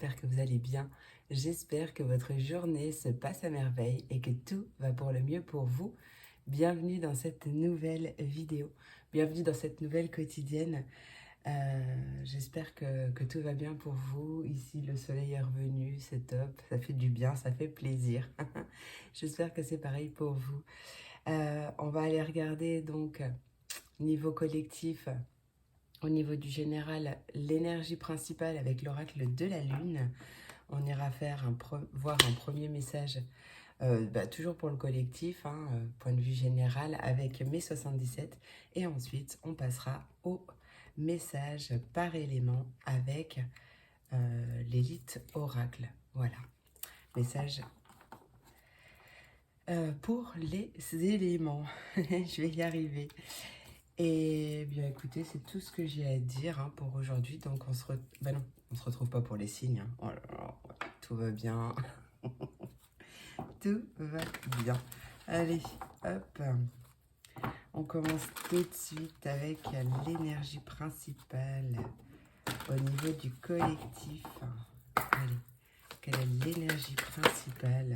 j'espère que vous allez bien. J'espère que votre journée se passe à merveille et que tout va pour le mieux pour vous. Bienvenue dans cette nouvelle vidéo, bienvenue dans cette nouvelle quotidienne. J'espère que tout va bien pour vous. Ici, le soleil est revenu, c'est top, ça fait du bien, ça fait plaisir. J'espère que c'est pareil pour vous. On va aller regarder donc niveau collectif. Au niveau du général, l'énergie principale avec l'oracle de la Lune. On ira faire voir un premier message, toujours pour le collectif, point de vue général, avec mes 77. Et ensuite, on passera au message par élément avec l'élite oracle. Voilà, message pour les éléments. Je vais y arriver. Et bien écoutez, c'est tout ce que j'ai à dire pour aujourd'hui. Donc on se retrouve pas pour les signes. Oh là là, ouais, tout va bien. Tout va bien. Allez, hop. On commence tout de suite avec l'énergie principale au niveau du collectif. Allez, quelle est l'énergie principale?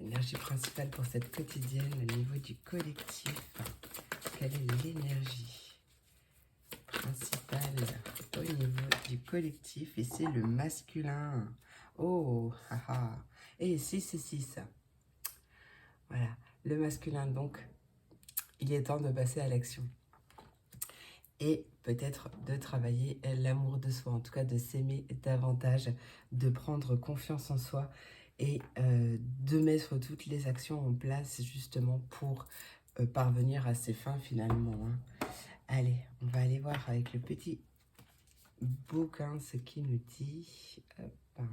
L'énergie principale pour cette quotidienne au niveau du collectif. Quelle est l'énergie principale au niveau du collectif? Et c'est le masculin. Oh, haha. Et 6 et 6. Voilà, le masculin. Donc, il est temps de passer à l'action. Et peut-être de travailler l'amour de soi, en tout cas de s'aimer davantage, de prendre confiance en soi et de mettre toutes les actions en place justement pour parvenir à ses fins finalement. Allez, on va aller voir avec le petit bouquin ce qu'il nous dit. Hop.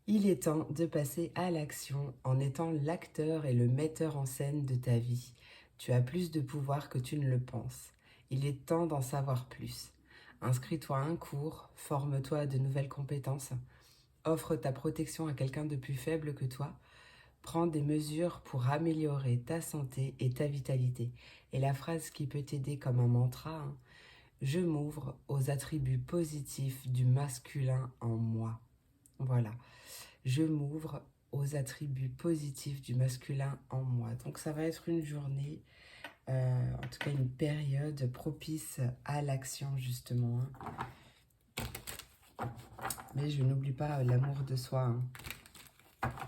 Il est temps de passer à l'action en étant l'acteur et le metteur en scène de ta vie. Tu as plus de pouvoir que tu ne le penses. Il est temps d'en savoir plus. Inscris-toi à un cours, forme-toi à de nouvelles compétences, offre ta protection à quelqu'un de plus faible que toi, prends des mesures pour améliorer ta santé et ta vitalité. Et la phrase qui peut t'aider comme un mantra, je m'ouvre aux attributs positifs du masculin en moi. Voilà, je m'ouvre aux attributs positifs du masculin en moi. Donc ça va être une journée, en tout cas une période propice à l'action justement. Mais je n'oublie pas l'amour de soi,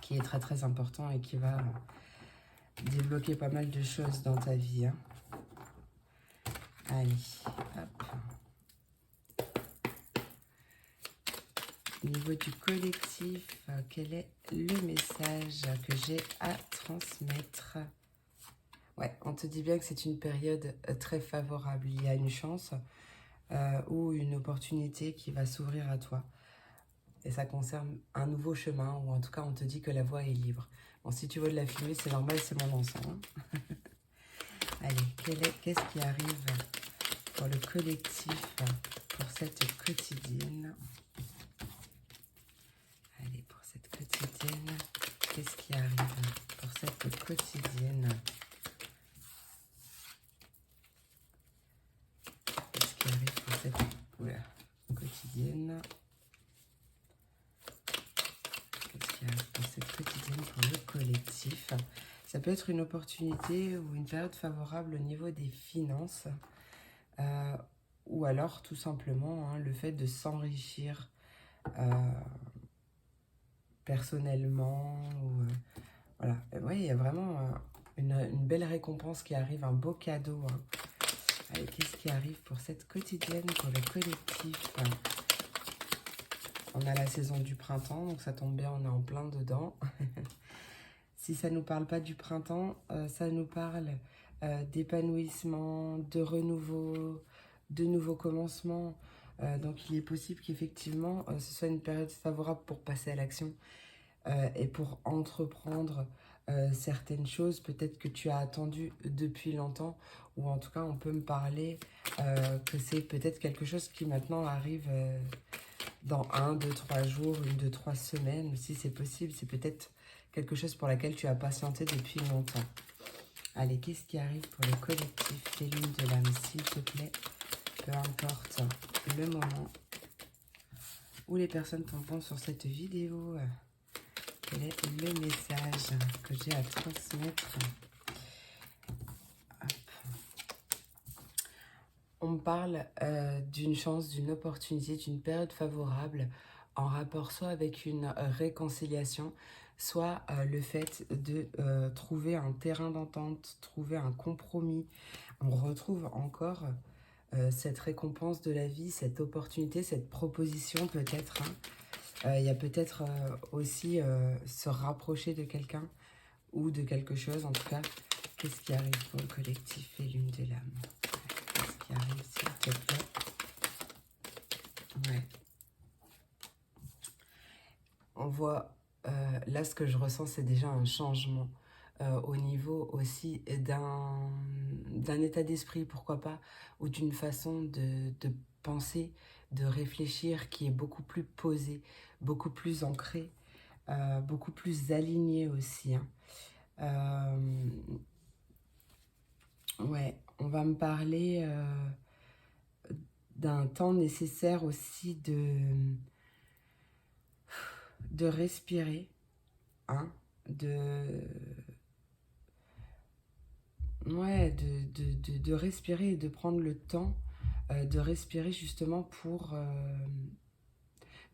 qui est très très important et qui va débloquer pas mal de choses dans ta vie. Allez, hop. Au niveau du collectif, quel est le message que j'ai à transmettre? Ouais, on te dit bien que c'est une période très favorable. Il y a une chance ou une opportunité qui va s'ouvrir à toi. Et ça concerne un nouveau chemin, ou en tout cas, on te dit que la voie est libre. Bon, si tu veux de la filmer, c'est normal, c'est mon encens. Allez, qu'est-ce qui arrive pour le collectif, pour cette quotidienne? Allez, pour cette quotidienne, qu'est-ce qui arrive pour cette quotidienne? Qu'est-ce qui arrive pour cette quotidienne? Qu'est-ce qui arrive pour cette quotidienne pour le collectif? Ça peut être une opportunité ou une période favorable au niveau des finances, ou alors tout simplement le fait de s'enrichir personnellement. Voilà, oui, il y a vraiment une belle récompense qui arrive, un beau cadeau. Allez, qu'est-ce qui arrive pour cette quotidienne, pour le collectif? On a la saison du printemps, donc ça tombe bien, on est en plein dedans. Si ça ne nous parle pas du printemps, ça nous parle d'épanouissement, de renouveau, de nouveaux commencements. Donc il est possible qu'effectivement, ce soit une période favorable pour passer à l'action et pour entreprendre certaines choses, peut-être que tu as attendu depuis longtemps, ou en tout cas, on peut me parler que c'est peut-être quelque chose qui maintenant arrive dans 1, 2, 3 jours, 1, 2, 3 semaines, si c'est possible, c'est peut-être quelque chose pour laquelle tu as patienté depuis longtemps. Allez, qu'est-ce qui arrive pour le collectif des lunes de l'âme, s'il te plaît? Peu importe le moment. ou les personnes tombant sur cette vidéo. Quel est le message que j'ai à transmettre? Hop. On me parle d'une chance, d'une opportunité, d'une période favorable en rapport soit avec une réconciliation, soit le fait de trouver un terrain d'entente, trouver un compromis. On retrouve encore cette récompense de la vie, cette opportunité, cette proposition peut-être. Il y a peut-être aussi se rapprocher de quelqu'un ou de quelque chose. En tout cas, qu'est-ce qui arrive pour le collectif et lune de l'âme? Qu'est-ce qui arrive, s'il te plaît? Ouais. On voit, là, ce que je ressens, c'est déjà un changement. Au niveau aussi d'un état d'esprit, pourquoi pas, ou d'une façon de penser, de réfléchir qui est beaucoup plus posée, beaucoup plus ancrée, beaucoup plus alignée aussi. Hein. Ouais, on va me parler d'un temps nécessaire aussi de respirer, hein, ouais, de respirer et de prendre le temps de respirer justement pour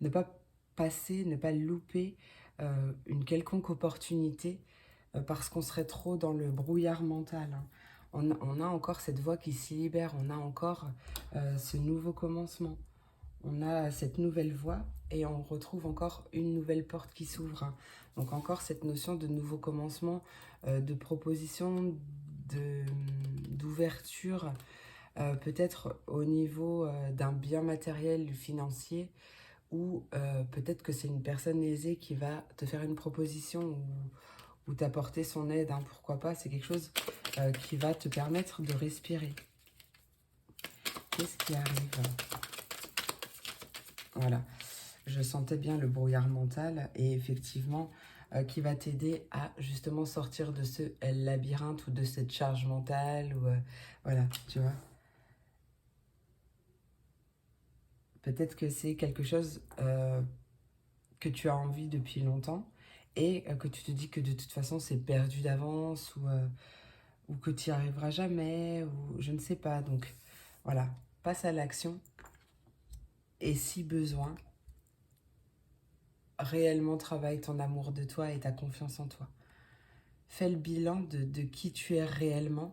ne pas passer, ne pas louper une quelconque opportunité parce qu'on serait trop dans le brouillard mental. Hein. On a encore cette voix qui s'y libère, on a encore ce nouveau commencement, on a cette nouvelle voix et on retrouve encore une nouvelle porte qui s'ouvre. Hein. Donc encore cette notion de nouveau commencement, de proposition, d'ouverture, peut-être au niveau d'un bien matériel, financier, ou peut-être que c'est une personne aisée qui va te faire une proposition ou t'apporter son aide, hein, pourquoi pas, c'est quelque chose qui va te permettre de respirer. Qu'est-ce qui arrive? Voilà, je sentais bien le brouillard mental et effectivement qui va t'aider à justement sortir de ce labyrinthe ou de cette charge mentale ou voilà, tu vois. Peut-être que c'est quelque chose que tu as envie depuis longtemps et que tu te dis que de toute façon c'est perdu d'avance ou que tu n'y arriveras jamais ou je ne sais pas. Donc voilà, passe à l'action et si besoin, réellement travaille ton amour de toi et ta confiance en toi. Fais le bilan de qui tu es réellement.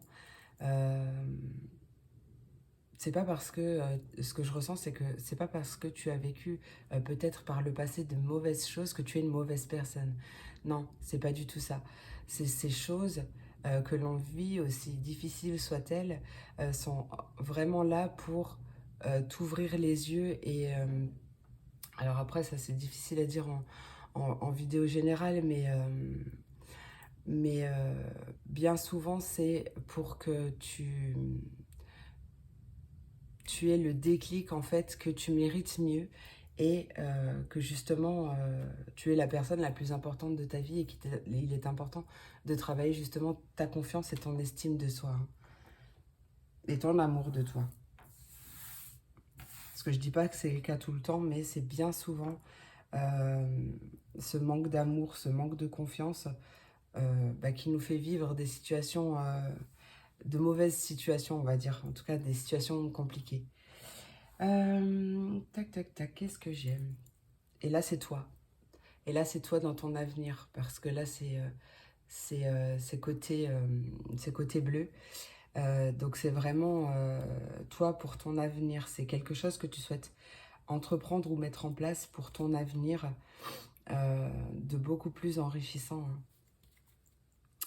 C'est pas parce que ce que je ressens, c'est que c'est pas parce que tu as vécu peut-être par le passé de mauvaises choses que tu es une mauvaise personne. Non, c'est pas du tout ça. C'est ces choses que l'on vit, aussi difficiles soient-elles, sont vraiment là pour t'ouvrir les yeux et alors après ça c'est difficile à dire en vidéo générale, mais bien souvent c'est pour que tu aies le déclic en fait que tu mérites mieux et que justement tu es la personne la plus importante de ta vie et qu'il est important de travailler justement ta confiance et ton estime de soi, hein, et ton amour de toi. Parce que je dis pas que c'est le cas tout le temps, mais c'est bien souvent ce manque d'amour, ce manque de confiance qui nous fait vivre des situations, de mauvaises situations, on va dire, en tout cas des situations compliquées. Tac, tac, tac, qu'est-ce que j'aime? Et là, c'est toi. Et là, c'est toi dans ton avenir, parce que là, c'est côté bleu. Donc, c'est vraiment toi pour ton avenir. C'est quelque chose que tu souhaites entreprendre ou mettre en place pour ton avenir de beaucoup plus enrichissant. Hein.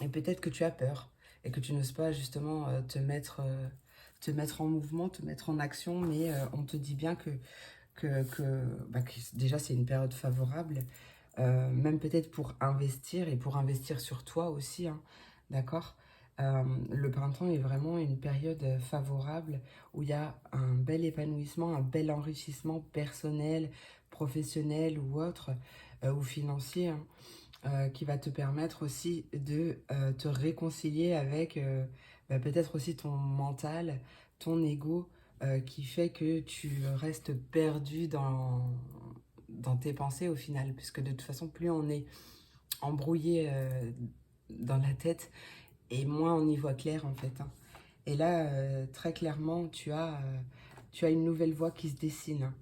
Et peut-être que tu as peur et que tu n'oses pas justement te mettre en mouvement, te mettre en action, mais on te dit bien que déjà c'est une période favorable, même peut-être pour investir et pour investir sur toi aussi, hein, d'accord. Le printemps est vraiment une période favorable où il y a un bel épanouissement, un bel enrichissement personnel, professionnel ou autre, ou financier, hein, qui va te permettre aussi de te réconcilier avec peut-être aussi ton mental, ton ego, qui fait que tu restes perdu dans tes pensées au final, puisque de toute façon, plus on est embrouillé dans la tête, et moins on y voit clair en fait. Hein. Et là, très clairement, tu as une nouvelle voie qui se dessine.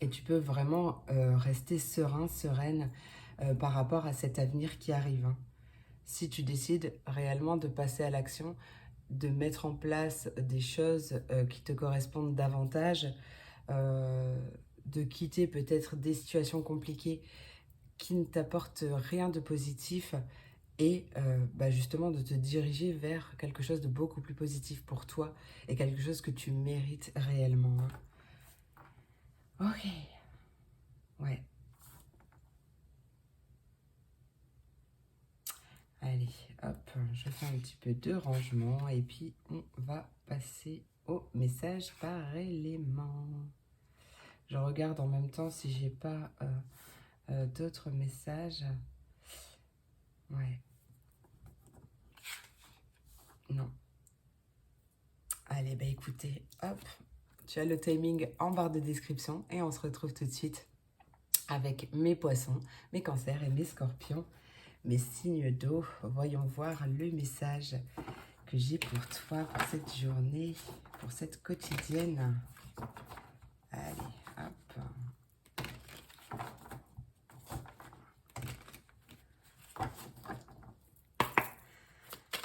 Et tu peux vraiment rester serein, sereine par rapport à cet avenir qui arrive. Hein. Si tu décides réellement de passer à l'action, de mettre en place des choses qui te correspondent davantage, de quitter peut-être des situations compliquées qui ne t'apportent rien de positif et justement de te diriger vers quelque chose de beaucoup plus positif pour toi et quelque chose que tu mérites réellement. Hein. Ok. Ouais. Allez, hop, je fais un petit peu de rangement et puis on va passer au message par élément. Je regarde en même temps si j'ai pas d'autres messages. Ouais. Non. Allez, bah écoutez, hop, tu as le timing en barre de description et on se retrouve tout de suite avec mes poissons, mes cancers et mes scorpions, mes signes d'eau. Voyons voir le message que j'ai pour toi, pour cette journée, pour cette quotidienne. Allez, hop.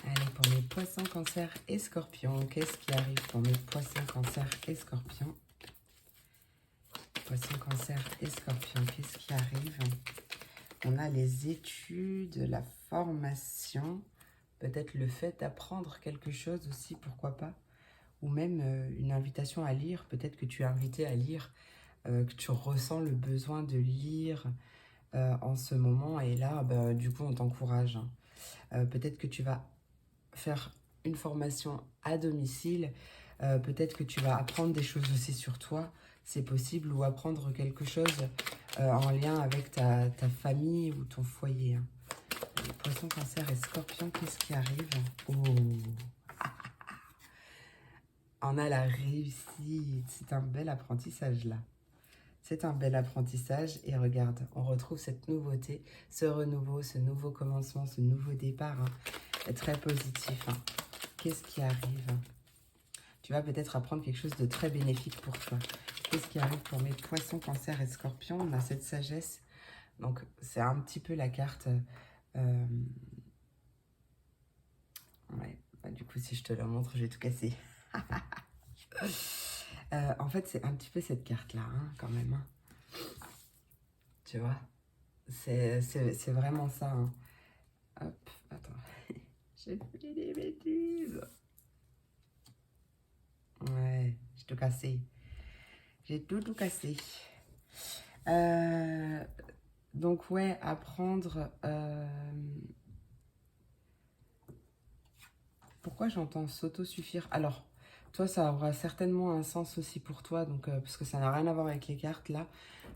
Allez, pour mes poissons, cancers et scorpions, qu'est-ce qui arrive pour mes poissons, cancers et scorpions? Poissons, cancers et scorpions, qu'est-ce qui arrive? On a les études, la formation, peut-être le fait d'apprendre quelque chose aussi, pourquoi pas, ou même une invitation à lire, peut-être que tu es invité à lire, que tu ressens le besoin de lire en ce moment, et là, bah, du coup, on t'encourage. Hein. Peut-être que tu vas faire une formation à domicile, peut-être que tu vas apprendre des choses aussi sur toi, c'est possible, ou apprendre quelque chose en lien avec ta famille ou ton foyer. Hein. Poisson, cancer et scorpion, qu'est-ce qui arrive? Oh. On a la réussite, c'est un bel apprentissage là. C'est un bel apprentissage et regarde, on retrouve cette nouveauté, ce renouveau, ce nouveau commencement, ce nouveau départ, hein, très positif. Hein. Qu'est-ce qui arrive? Tu vas peut-être apprendre quelque chose de très bénéfique pour toi. Qu'est-ce qui arrive pour mes poissons, cancers et scorpions? On a cette sagesse. Donc, c'est un petit peu la carte. Ouais, bah, du coup, si je te la montre, je vais tout casser. En fait, c'est un petit peu cette carte-là, hein, quand même. Hein. Tu vois? C'est vraiment ça. Hein. Hop, attends. J'ai fait des bêtises. Ouais, j'ai tout cassé. J'ai tout cassé. Donc, ouais, apprendre... Pourquoi j'entends s'auto-suffire? Alors, toi, ça aura certainement un sens aussi pour toi, donc, parce que ça n'a rien à voir avec les cartes, là.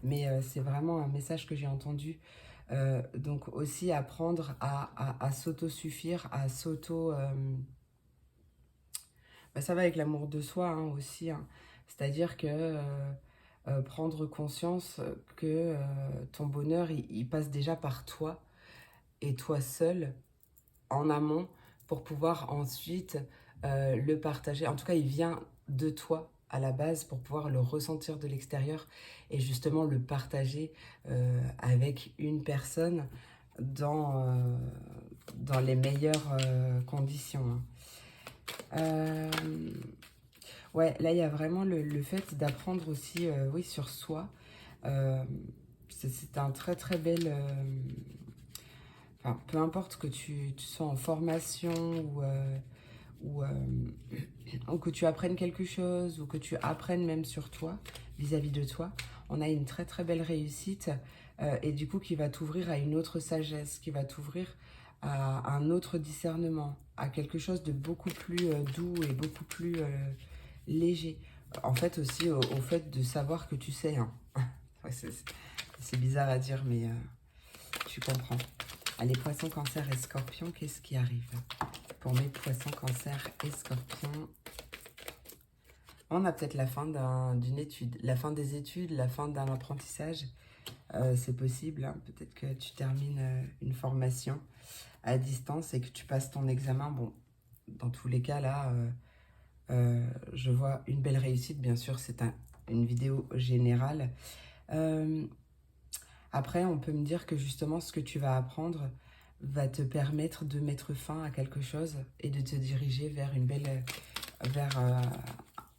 Mais c'est vraiment un message que j'ai entendu. Donc, aussi apprendre à s'auto-suffire, à s'auto... Bah, ça va avec l'amour de soi hein, aussi. Hein. C'est-à-dire que prendre conscience que ton bonheur, il passe déjà par toi et toi seul, en amont, pour pouvoir ensuite le partager. En tout cas, il vient de toi à la base pour pouvoir le ressentir de l'extérieur et justement le partager avec une personne dans les meilleures conditions. Hein. Ouais, là, il y a vraiment le fait d'apprendre aussi, oui, sur soi. C'est un très, très bel... Enfin, peu importe que tu sois en formation ou, ou que tu apprennes quelque chose ou que tu apprennes même sur toi, vis-à-vis de toi, on a une très, très belle réussite et du coup qui va t'ouvrir à une autre sagesse, qui va t'ouvrir à un autre discernement, à quelque chose de beaucoup plus doux et beaucoup plus léger. En fait aussi au fait de savoir que tu sais. Hein. Ouais, c'est bizarre à dire, mais tu comprends. Allez, poissons, cancer et scorpions, qu'est-ce qui arrive pour mes poissons, cancer et scorpions? On a peut-être la fin d'une étude, la fin des études, la fin d'un apprentissage. C'est possible, hein. Peut-être que tu termines une formation à distance et que tu passes ton examen. Bon, dans tous les cas, là, je vois une belle réussite. Bien sûr, c'est une vidéo générale. Après, on peut me dire que justement, ce que tu vas apprendre va te permettre de mettre fin à quelque chose et de te diriger vers vers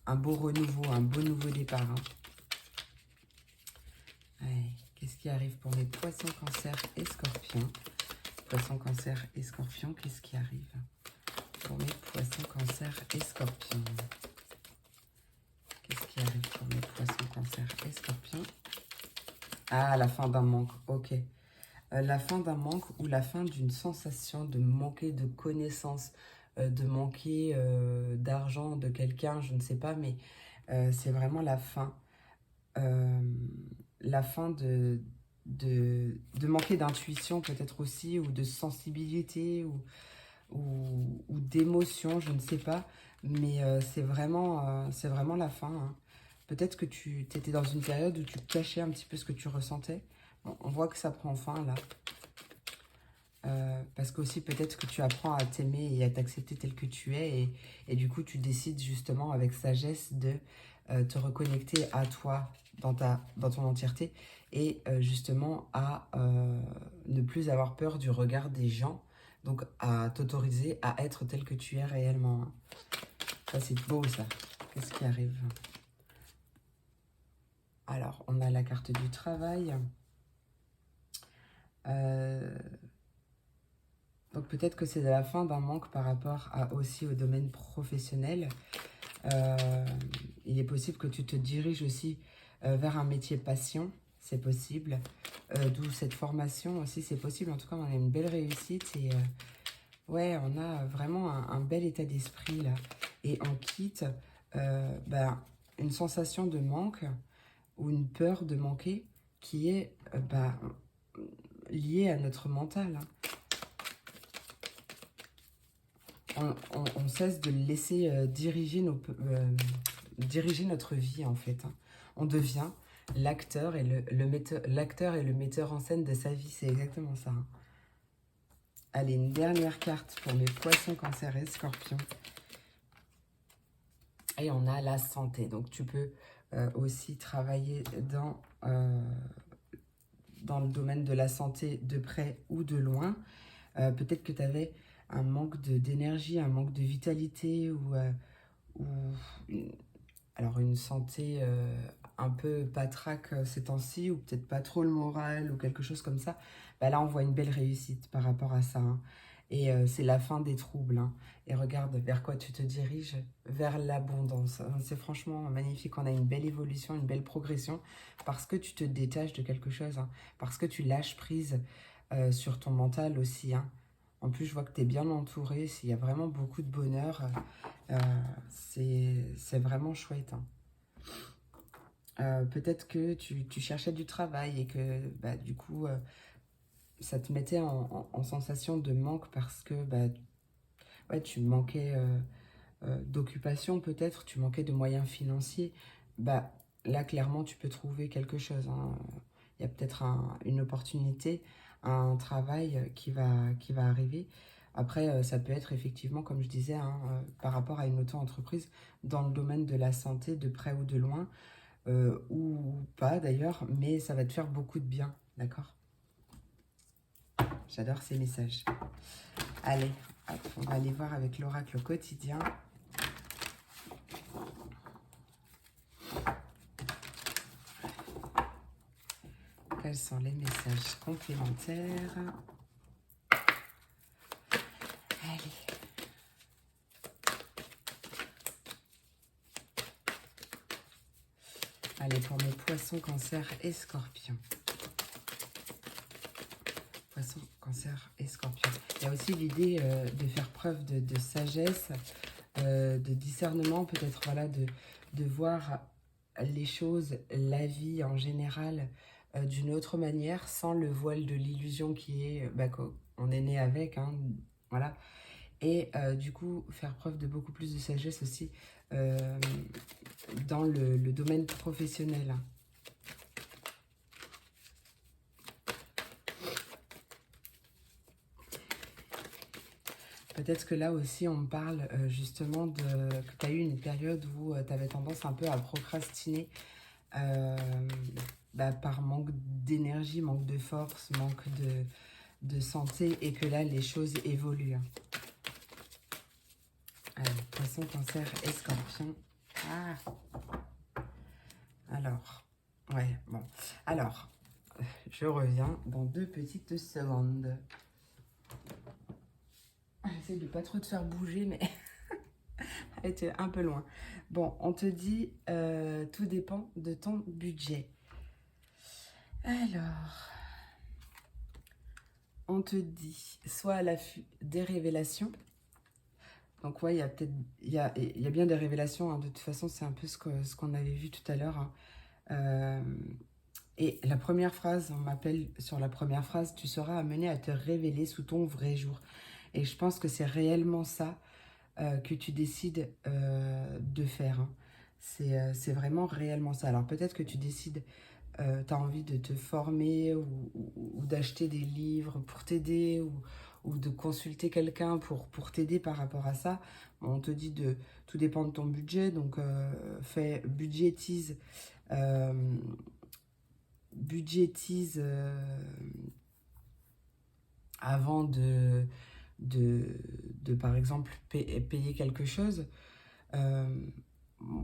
un beau renouveau, un beau nouveau départ, hein. Ouais. Qu'est-ce qui arrive pour mes poissons, cancer et scorpions? Poissons, cancer et scorpions, qu'est-ce qui arrive pour mes poissons, cancer et scorpions? Qu'est-ce qui arrive pour mes poissons, cancer et scorpions? Ah, la fin d'un manque, ok. La fin d'un manque ou la fin d'une sensation de manquer de connaissances, de manquer d'argent de quelqu'un, je ne sais pas, mais c'est vraiment la fin. La fin de manquer d'intuition peut-être aussi, ou de sensibilité, ou d'émotion, je ne sais pas. Mais c'est vraiment la fin, hein. Peut-être que tu étais dans une période où tu cachais un petit peu ce que tu ressentais. Bon, on voit que ça prend fin là. Parce qu'aussi peut-être que tu apprends à t'aimer et à t'accepter tel que tu es. Et du coup, tu décides justement avec sagesse de te reconnecter à toi dans ton entièreté. Et justement à ne plus avoir peur du regard des gens. Donc à t'autoriser à être tel que tu es réellement, hein. Ça, c'est beau, ça. Qu'est-ce qui arrive? Alors, on a la carte du travail. Donc peut-être que c'est la fin d'un manque par rapport aussi au domaine professionnel. Il est possible que tu te diriges aussi vers un métier passion, c'est possible. D'où cette formation aussi, c'est possible. En tout cas, on a une belle réussite et ouais, on a vraiment un bel état d'esprit là. Et on quitte une sensation de manque ou une peur de manquer qui est liée à notre mental, hein. On cesse de laisser diriger notre vie, en fait, hein. On devient l'acteur et l'acteur et le metteur en scène de sa vie, c'est exactement ça, hein. Allez, une dernière carte pour mes poissons, cancer et scorpions. Et on a la santé. Donc, tu peux aussi travailler dans le domaine de la santé de près ou de loin. Peut-être que tu avais un manque d'énergie, un manque de vitalité ou une santé un peu patraque ces temps-ci, ou peut-être pas trop le moral ou quelque chose comme ça. Bah là, on voit une belle réussite par rapport à ça, hein. Et c'est la fin des troubles, hein. Et regarde vers quoi tu te diriges, vers l'abondance. C'est franchement magnifique. On a une belle évolution, une belle progression, parce que tu te détaches de quelque chose, hein. Parce que tu lâches prise sur ton mental aussi, hein. En plus, je vois que tu es bien entouré. Il y a vraiment beaucoup de bonheur. C'est vraiment chouette, hein. Peut-être que tu cherchais du travail et que du coup, ça te mettait en sensation de manque parce que ouais, tu manquais d'occupation peut-être, tu manquais de moyens financiers. Là, clairement, tu peux trouver quelque chose, hein. Il y a peut-être une opportunité, un travail qui va arriver. Après, ça peut être effectivement, comme je disais, hein, par rapport à une auto-entreprise dans le domaine de la santé, de près ou de loin, ou pas d'ailleurs, mais ça va te faire beaucoup de bien, d'accord? J'adore ces messages. Allez, hop, on va aller voir avec l'oracle quotidien. Quels sont les messages complémentaires? Allez. Allez, pour mes poissons, cancer et scorpions. Poissons, cancer et scorpions. Il y a aussi l'idée de faire preuve de sagesse, de discernement, peut-être, voilà, de voir les choses, la vie en général, d'une autre manière, sans le voile de l'illusion qui est qu'on est né avec, hein, voilà. Et du coup, faire preuve de beaucoup plus de sagesse aussi dans le domaine professionnel. Peut-être que là aussi, on me parle justement que tu as eu une période où tu avais tendance un peu à procrastiner par manque d'énergie, manque de force, manque de santé, et que là, les choses évoluent. Allez, Poisson, Cancer et Scorpion. Ah. Alors, ouais, bon. Alors, je reviens dans 2 petites secondes. J'essaie de pas trop te faire bouger, mais elle était un peu loin. Bon, on te dit, tout dépend de ton budget. Alors, on te dit, soit à l'affût des révélations. Donc ouais, il y a peut-être, il y a bien des révélations, hein. De toute façon, c'est un peu ce qu'on avait vu tout à l'heure, hein. Et la première phrase, on m'appelle sur la première phrase, tu seras amené à te révéler sous ton vrai jour. Et je pense que c'est réellement ça que tu décides de faire, hein. C'est vraiment réellement ça. Alors peut-être que tu décides, tu as envie de te former ou d'acheter des livres pour t'aider, ou de consulter quelqu'un pour t'aider par rapport à ça. On te dit de tout dépend de ton budget, donc budgétise avant de par exemple payer quelque chose.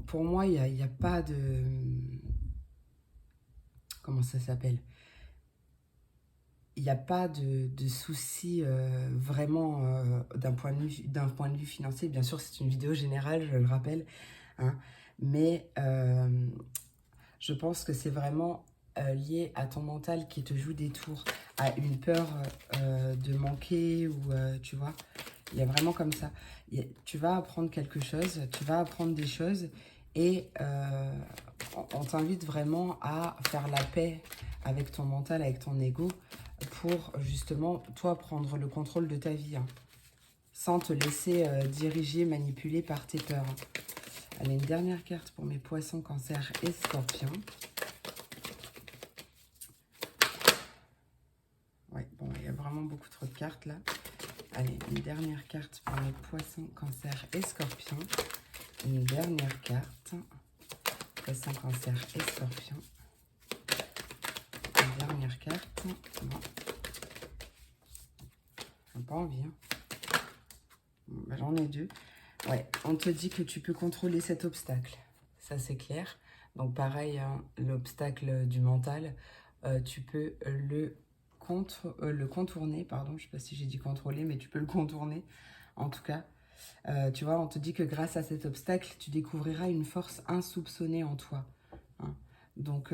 Pour moi, il y a pas de... Comment ça s'appelle? Il n'y a pas de souci vraiment d'un point de vue financier. Bien sûr, c'est une vidéo générale, je le rappelle, hein, mais je pense que c'est vraiment lié à ton mental qui te joue des tours, à une peur de manquer, ou tu vois, il y a vraiment comme ça. Tu vas apprendre quelque chose, tu vas apprendre des choses, et on t'invite vraiment à faire la paix avec ton mental, avec ton ego, pour justement, toi, prendre le contrôle de ta vie, hein, sans te laisser diriger, manipuler par tes peurs. Allez, une dernière carte pour mes poissons, cancers et scorpions. Ouais, bon, il y a vraiment beaucoup trop de cartes là. Allez, une dernière carte pour mes poissons, cancers et scorpions. Une dernière carte. Poissons, cancers et scorpions. Une dernière carte. Bon. J'ai pas envie, hein. Bon, bah, j'en ai 2. Ouais, on te dit que tu peux contrôler cet obstacle. Ça, c'est clair. Donc, pareil, hein, l'obstacle du mental, tu peux le contourner. Pardon, je ne sais pas si j'ai dit contrôler, mais tu peux le contourner. En tout cas, tu vois, on te dit que grâce à cet obstacle, tu découvriras une force insoupçonnée en toi, hein. Donc,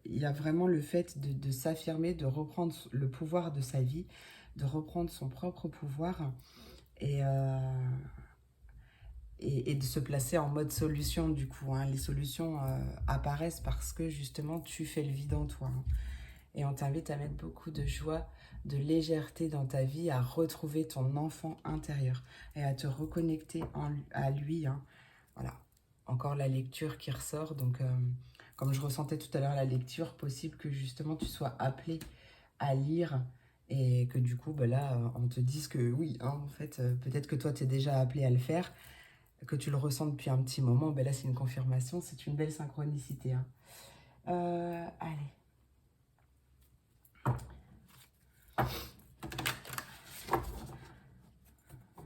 il y a vraiment le fait de s'affirmer, de reprendre le pouvoir de sa vie, de reprendre son propre pouvoir, et de se placer en mode solution, du coup, hein. Les solutions apparaissent parce que justement tu fais le vide en toi, hein. Et on t'invite à mettre beaucoup de joie, de légèreté dans ta vie, à retrouver ton enfant intérieur et à te reconnecter à lui, hein. Voilà, encore la lecture qui ressort. Donc comme je ressentais tout à l'heure la lecture, possible que justement tu sois appelé à lire, et que du coup là on te dise que oui, hein, en fait peut-être que toi tu es déjà appelé à le faire, que tu le ressens depuis un petit moment. Là c'est une confirmation, c'est une belle synchronicité, hein. Allez,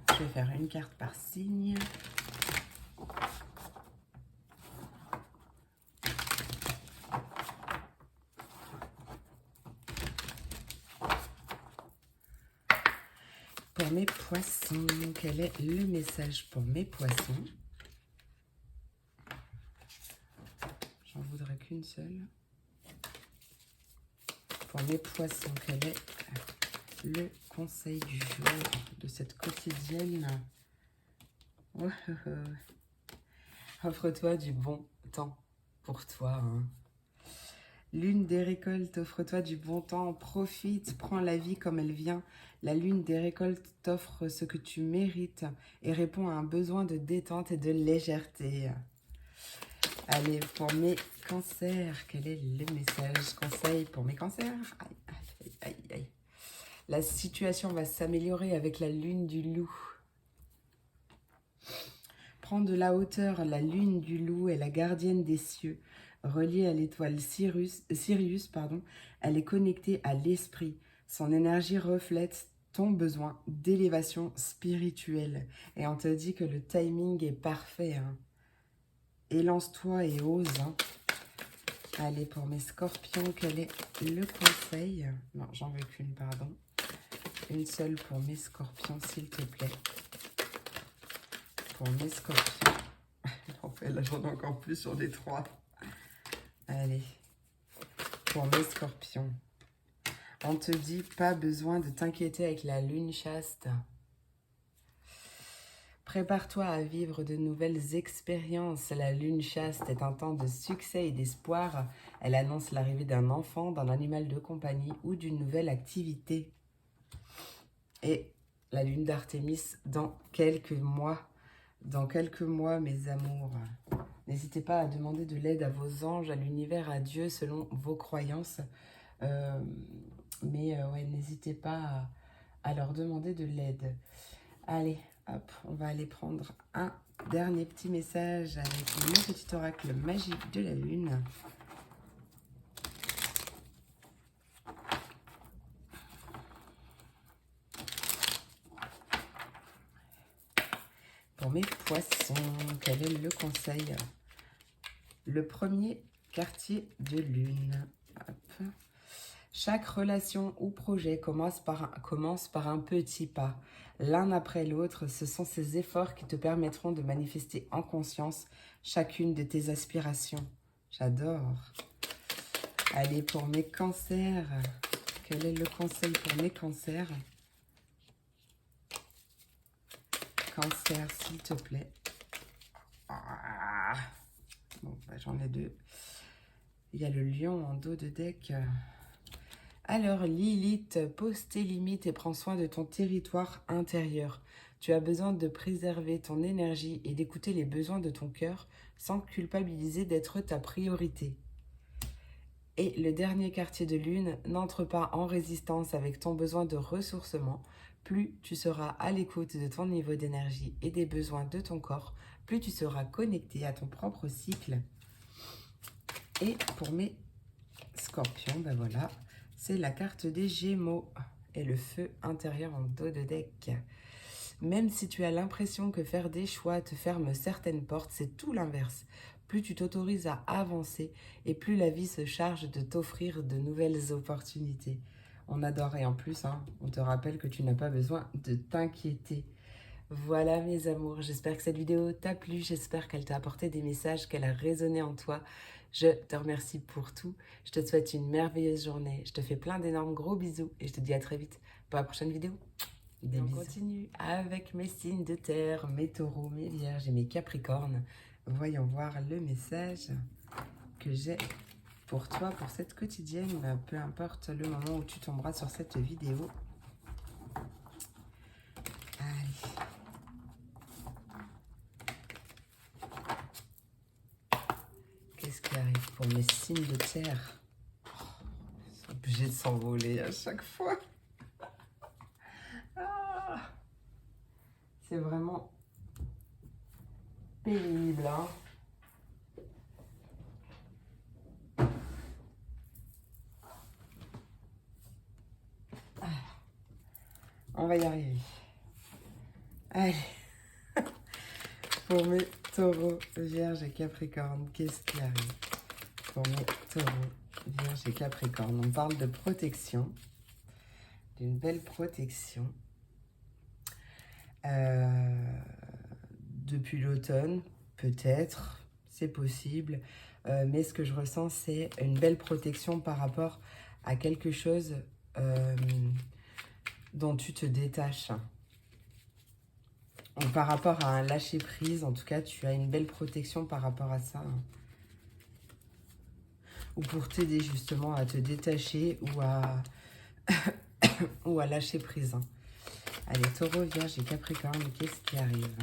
je vais faire une carte par signe. Pour mes poissons, quel est le message pour mes poissons? J'en voudrais qu'une seule. Pour mes poissons, quel est le conseil du jour de cette quotidienne? Offre-toi du bon temps pour toi, hein. Lune des récoltes, offre-toi du bon temps, profite, prends la vie comme elle vient. La lune des récoltes t'offre ce que tu mérites et répond à un besoin de détente et de légèreté. Allez, pour mes cancers, quel est le message conseil pour mes cancers? Aïe, aïe, aïe, aïe. La situation va s'améliorer avec la lune du loup. Prends de la hauteur, la lune du loup est la gardienne des cieux. Reliée à l'étoile Sirius, elle est connectée à l'esprit. Son énergie reflète ton besoin d'élévation spirituelle. Et on te dit que le timing est parfait. Hein. Élance-toi et ose. Hein. Allez, pour mes scorpions, quel est le conseil? Non, j'en veux qu'une, pardon. Une seule pour mes scorpions, s'il te plaît. Pour mes scorpions. En fait, là, j'en ai encore plus sur les 3. Allez, pour mes scorpions. On te dit, pas besoin de t'inquiéter avec la lune chaste. Prépare-toi à vivre de nouvelles expériences. La lune chaste est un temps de succès et d'espoir. Elle annonce l'arrivée d'un enfant, d'un animal de compagnie ou d'une nouvelle activité. Et la lune d'Artémis dans quelques mois. Dans quelques mois, mes amours. N'hésitez pas à demander de l'aide à vos anges, à l'univers, à Dieu, selon vos croyances. Ouais, n'hésitez pas à leur demander de l'aide. Allez, hop, on va aller prendre un dernier petit message avec le petit oracle magique de la lune. Pour mes poissons, quel est le conseil? Le premier quartier de lune. Hop. Chaque relation ou projet commence par un petit pas. L'un après l'autre, ce sont ces efforts qui te permettront de manifester en conscience chacune de tes aspirations. J'adore. Allez, pour mes cancers, quel est le conseil pour mes cancers? Cancer, s'il te plaît. Ah. Bon, bah, j'en ai 2. Il y a le lion en dos de deck. Alors Lilith, pose tes limites et prends soin de ton territoire intérieur. Tu as besoin de préserver ton énergie et d'écouter les besoins de ton cœur sans culpabiliser d'être ta priorité. Et le dernier quartier de lune, n'entre pas en résistance avec ton besoin de ressourcement. Plus tu seras à l'écoute de ton niveau d'énergie et des besoins de ton corps, plus tu seras connecté à ton propre cycle. Et pour mes scorpions, ben voilà, c'est la carte des Gémeaux et le feu intérieur en dos de deck. Même si tu as l'impression que faire des choix te ferme certaines portes, c'est tout l'inverse. Plus tu t'autorises à avancer et plus la vie se charge de t'offrir de nouvelles opportunités. On adore et en plus, hein, on te rappelle que tu n'as pas besoin de t'inquiéter. Voilà mes amours, j'espère que cette vidéo t'a plu, j'espère qu'elle t'a apporté des messages, qu'elle a résonné en toi. Je te remercie pour tout, je te souhaite une merveilleuse journée, je te fais plein d'énormes gros bisous et je te dis à très vite pour la prochaine vidéo. Des bisous. On continue avec mes signes de terre, mes taureaux, mes vierges et mes capricornes. Voyons voir le message que j'ai pour toi, pour cette quotidienne, peu importe le moment où tu tomberas sur cette vidéo. Allez. Qu'est-ce qui arrive pour mes signes de terre? Ils sont obligés de s'envoler à chaque fois. Ah, c'est vraiment pénible, hein. On va y arriver. Allez. Pour mes taureaux, vierges et capricornes, qu'est-ce qui arrive? Pour mes taureaux, vierges et capricornes, on parle de protection. D'une belle protection. Depuis l'automne, peut-être, c'est possible. Mais ce que je ressens, c'est une belle protection par rapport à quelque chose dont tu te détaches. Donc, par rapport à un lâcher-prise, en tout cas, tu as une belle protection par rapport à ça. ou pour t'aider justement à te détacher ou à lâcher prise. Allez, taureau, vierge et capricorne, qu'est-ce qui arrive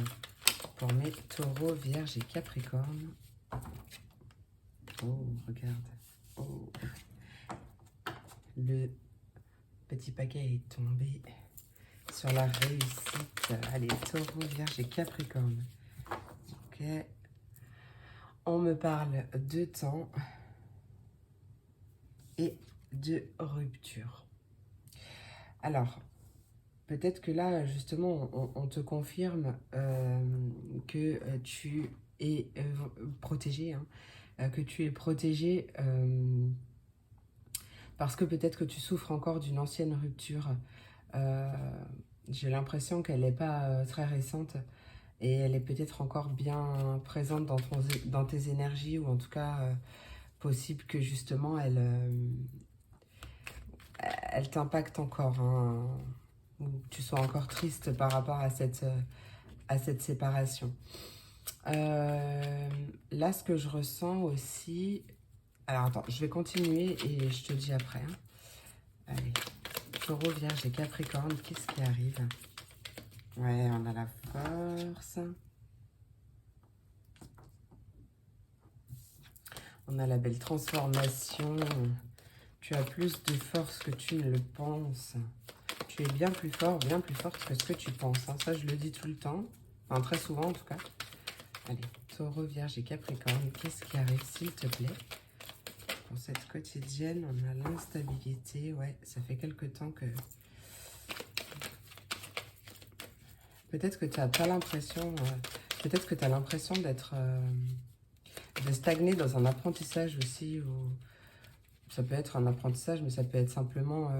pour mes taureaux, vierge et capricorne? Oh, regarde. Oh. Le petit paquet est tombé sur la réussite. Allez, taureau, vierge et capricorne. Ok. On me parle de temps et de rupture. Alors, peut-être que là, justement, on te confirme que tu es protégé, hein, que tu es protégé parce que peut-être que tu souffres encore d'une ancienne rupture. J'ai l'impression qu'elle n'est pas très récente et elle est peut-être encore bien présente dans tes énergies, ou en tout cas possible que justement elle t'impacte encore, hein, ou tu sois encore triste par rapport à cette séparation. Là, ce que je ressens aussi... Alors, attends, je vais continuer et je te dis après. Hein. Allez, taureau, vierge et capricorne, qu'est-ce qui arrive? Ouais, on a la force. On a la belle transformation. Tu as plus de force que tu ne le penses. Tu es bien plus fort, bien plus forte que ce que tu penses. Hein. Ça, je le dis tout le temps. Enfin, très souvent, en tout cas. Allez, taureau, vierge et capricorne, qu'est-ce qui arrive, s'il te plaît? Pour cette quotidienne, on a l'instabilité. Ouais, ça fait quelque temps que... Peut-être que tu n'as pas l'impression... peut-être que tu as l'impression d'être... de stagner dans un apprentissage aussi. Ou... Ça peut être un apprentissage, mais ça peut être simplement...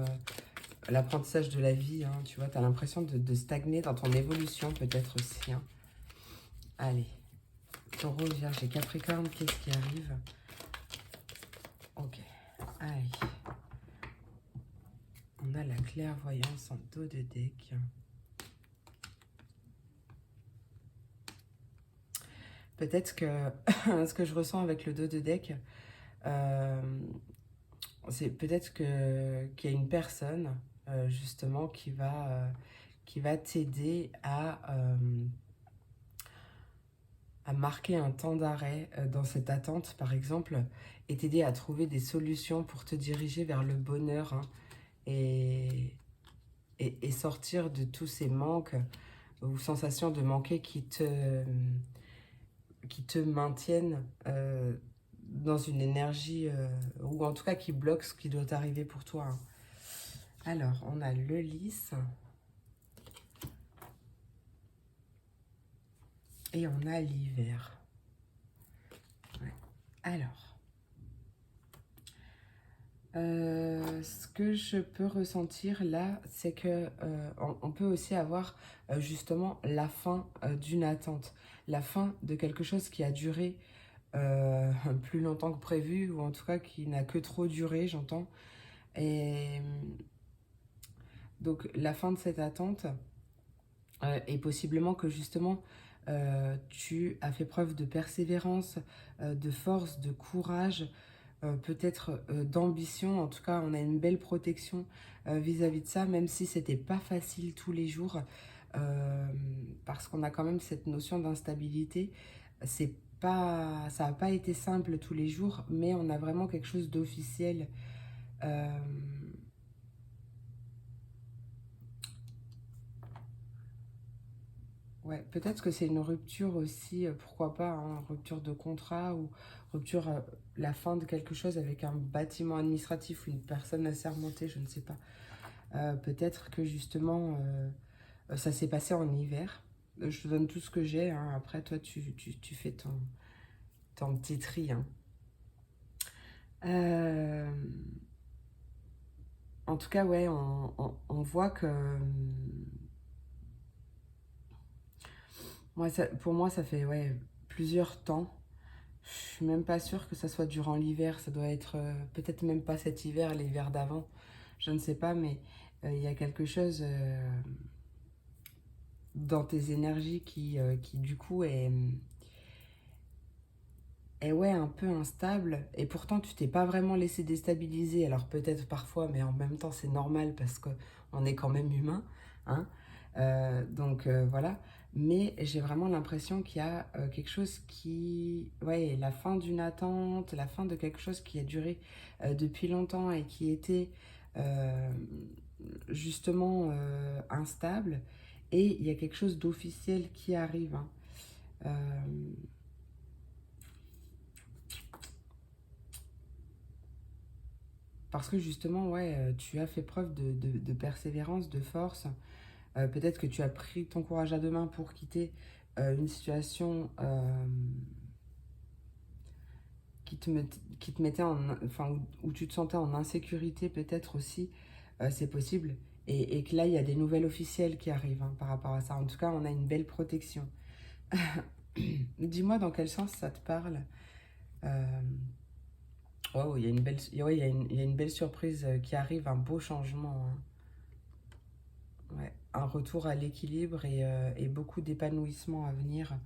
l'apprentissage de la vie, hein, tu vois, tu as l'impression de stagner dans ton évolution peut-être aussi. Hein. Allez, taureau, vierge et capricorne, qu'est-ce qui arrive? Ok, allez. On a la clairvoyance en dos de deck. Peut-être que ce que je ressens avec le dos de deck, c'est peut-être qu'il y a une personne, justement, qui va t'aider à marquer un temps d'arrêt dans cette attente, par exemple, et t'aider à trouver des solutions pour te diriger vers le bonheur, hein, et sortir de tous ces manques ou sensations de manquer qui te maintiennent dans une énergie, ou en tout cas qui bloquent ce qui doit arriver pour toi. Hein. Alors, on a le lys. Et on a l'hiver. Ouais. Alors, ce que je peux ressentir là, c'est que on peut aussi avoir justement la fin d'une attente, la fin de quelque chose qui a duré plus longtemps que prévu, ou en tout cas qui n'a que trop duré, j'entends. Et donc la fin de cette attente, et possiblement que justement tu as fait preuve de persévérance, de force, de courage, peut-être d'ambition. En tout cas, on a une belle protection vis-à-vis de ça, même si c'était pas facile tous les jours, parce qu'on a quand même cette notion d'instabilité. C'est pas, ça n'a pas été simple tous les jours, mais on a vraiment quelque chose d'officiel. Ouais, peut-être que c'est une rupture aussi, pourquoi pas, hein, rupture de contrat, ou rupture, la fin de quelque chose avec un bâtiment administratif ou une personne assermentée, je ne sais pas. Peut-être que justement, ça s'est passé en hiver. Je te donne tout ce que j'ai, hein. Après toi tu fais ton petit tri. Hein. En tout cas, ouais, on voit que... pour moi, ça fait plusieurs temps. Je suis même pas sûre que ça soit durant l'hiver. Ça doit être peut-être même pas cet hiver, l'hiver d'avant. Je ne sais pas, mais il y a quelque chose dans tes énergies qui du coup, est ouais, un peu instable. Et pourtant, tu t'es pas vraiment laissé déstabiliser. Alors peut-être parfois, mais en même temps, c'est normal parce qu'on est quand même humain. Hein. Voilà. Mais j'ai vraiment l'impression qu'il y a quelque chose qui... Ouais, la fin d'une attente, la fin de quelque chose qui a duré depuis longtemps et qui était euh, justement instable. Et il y a quelque chose d'officiel qui arrive. Hein. Euh, Parce que justement, ouais, tu as fait preuve de persévérance, de force. Peut-être que tu as pris ton courage à deux mains pour quitter une situation qui te mettait en, enfin, où tu te sentais en insécurité, peut-être aussi, c'est possible. Et que là, il y a des nouvelles officielles qui arrivent hein, par rapport à ça. En tout cas, on a une belle protection. Dis-moi dans quel sens ça te parle. Euh, Wow, il y a une belle, ouais, il y a une belle surprise qui arrive, un beau changement. Hein. Ouais, un retour à l'équilibre et beaucoup d'épanouissement à venir.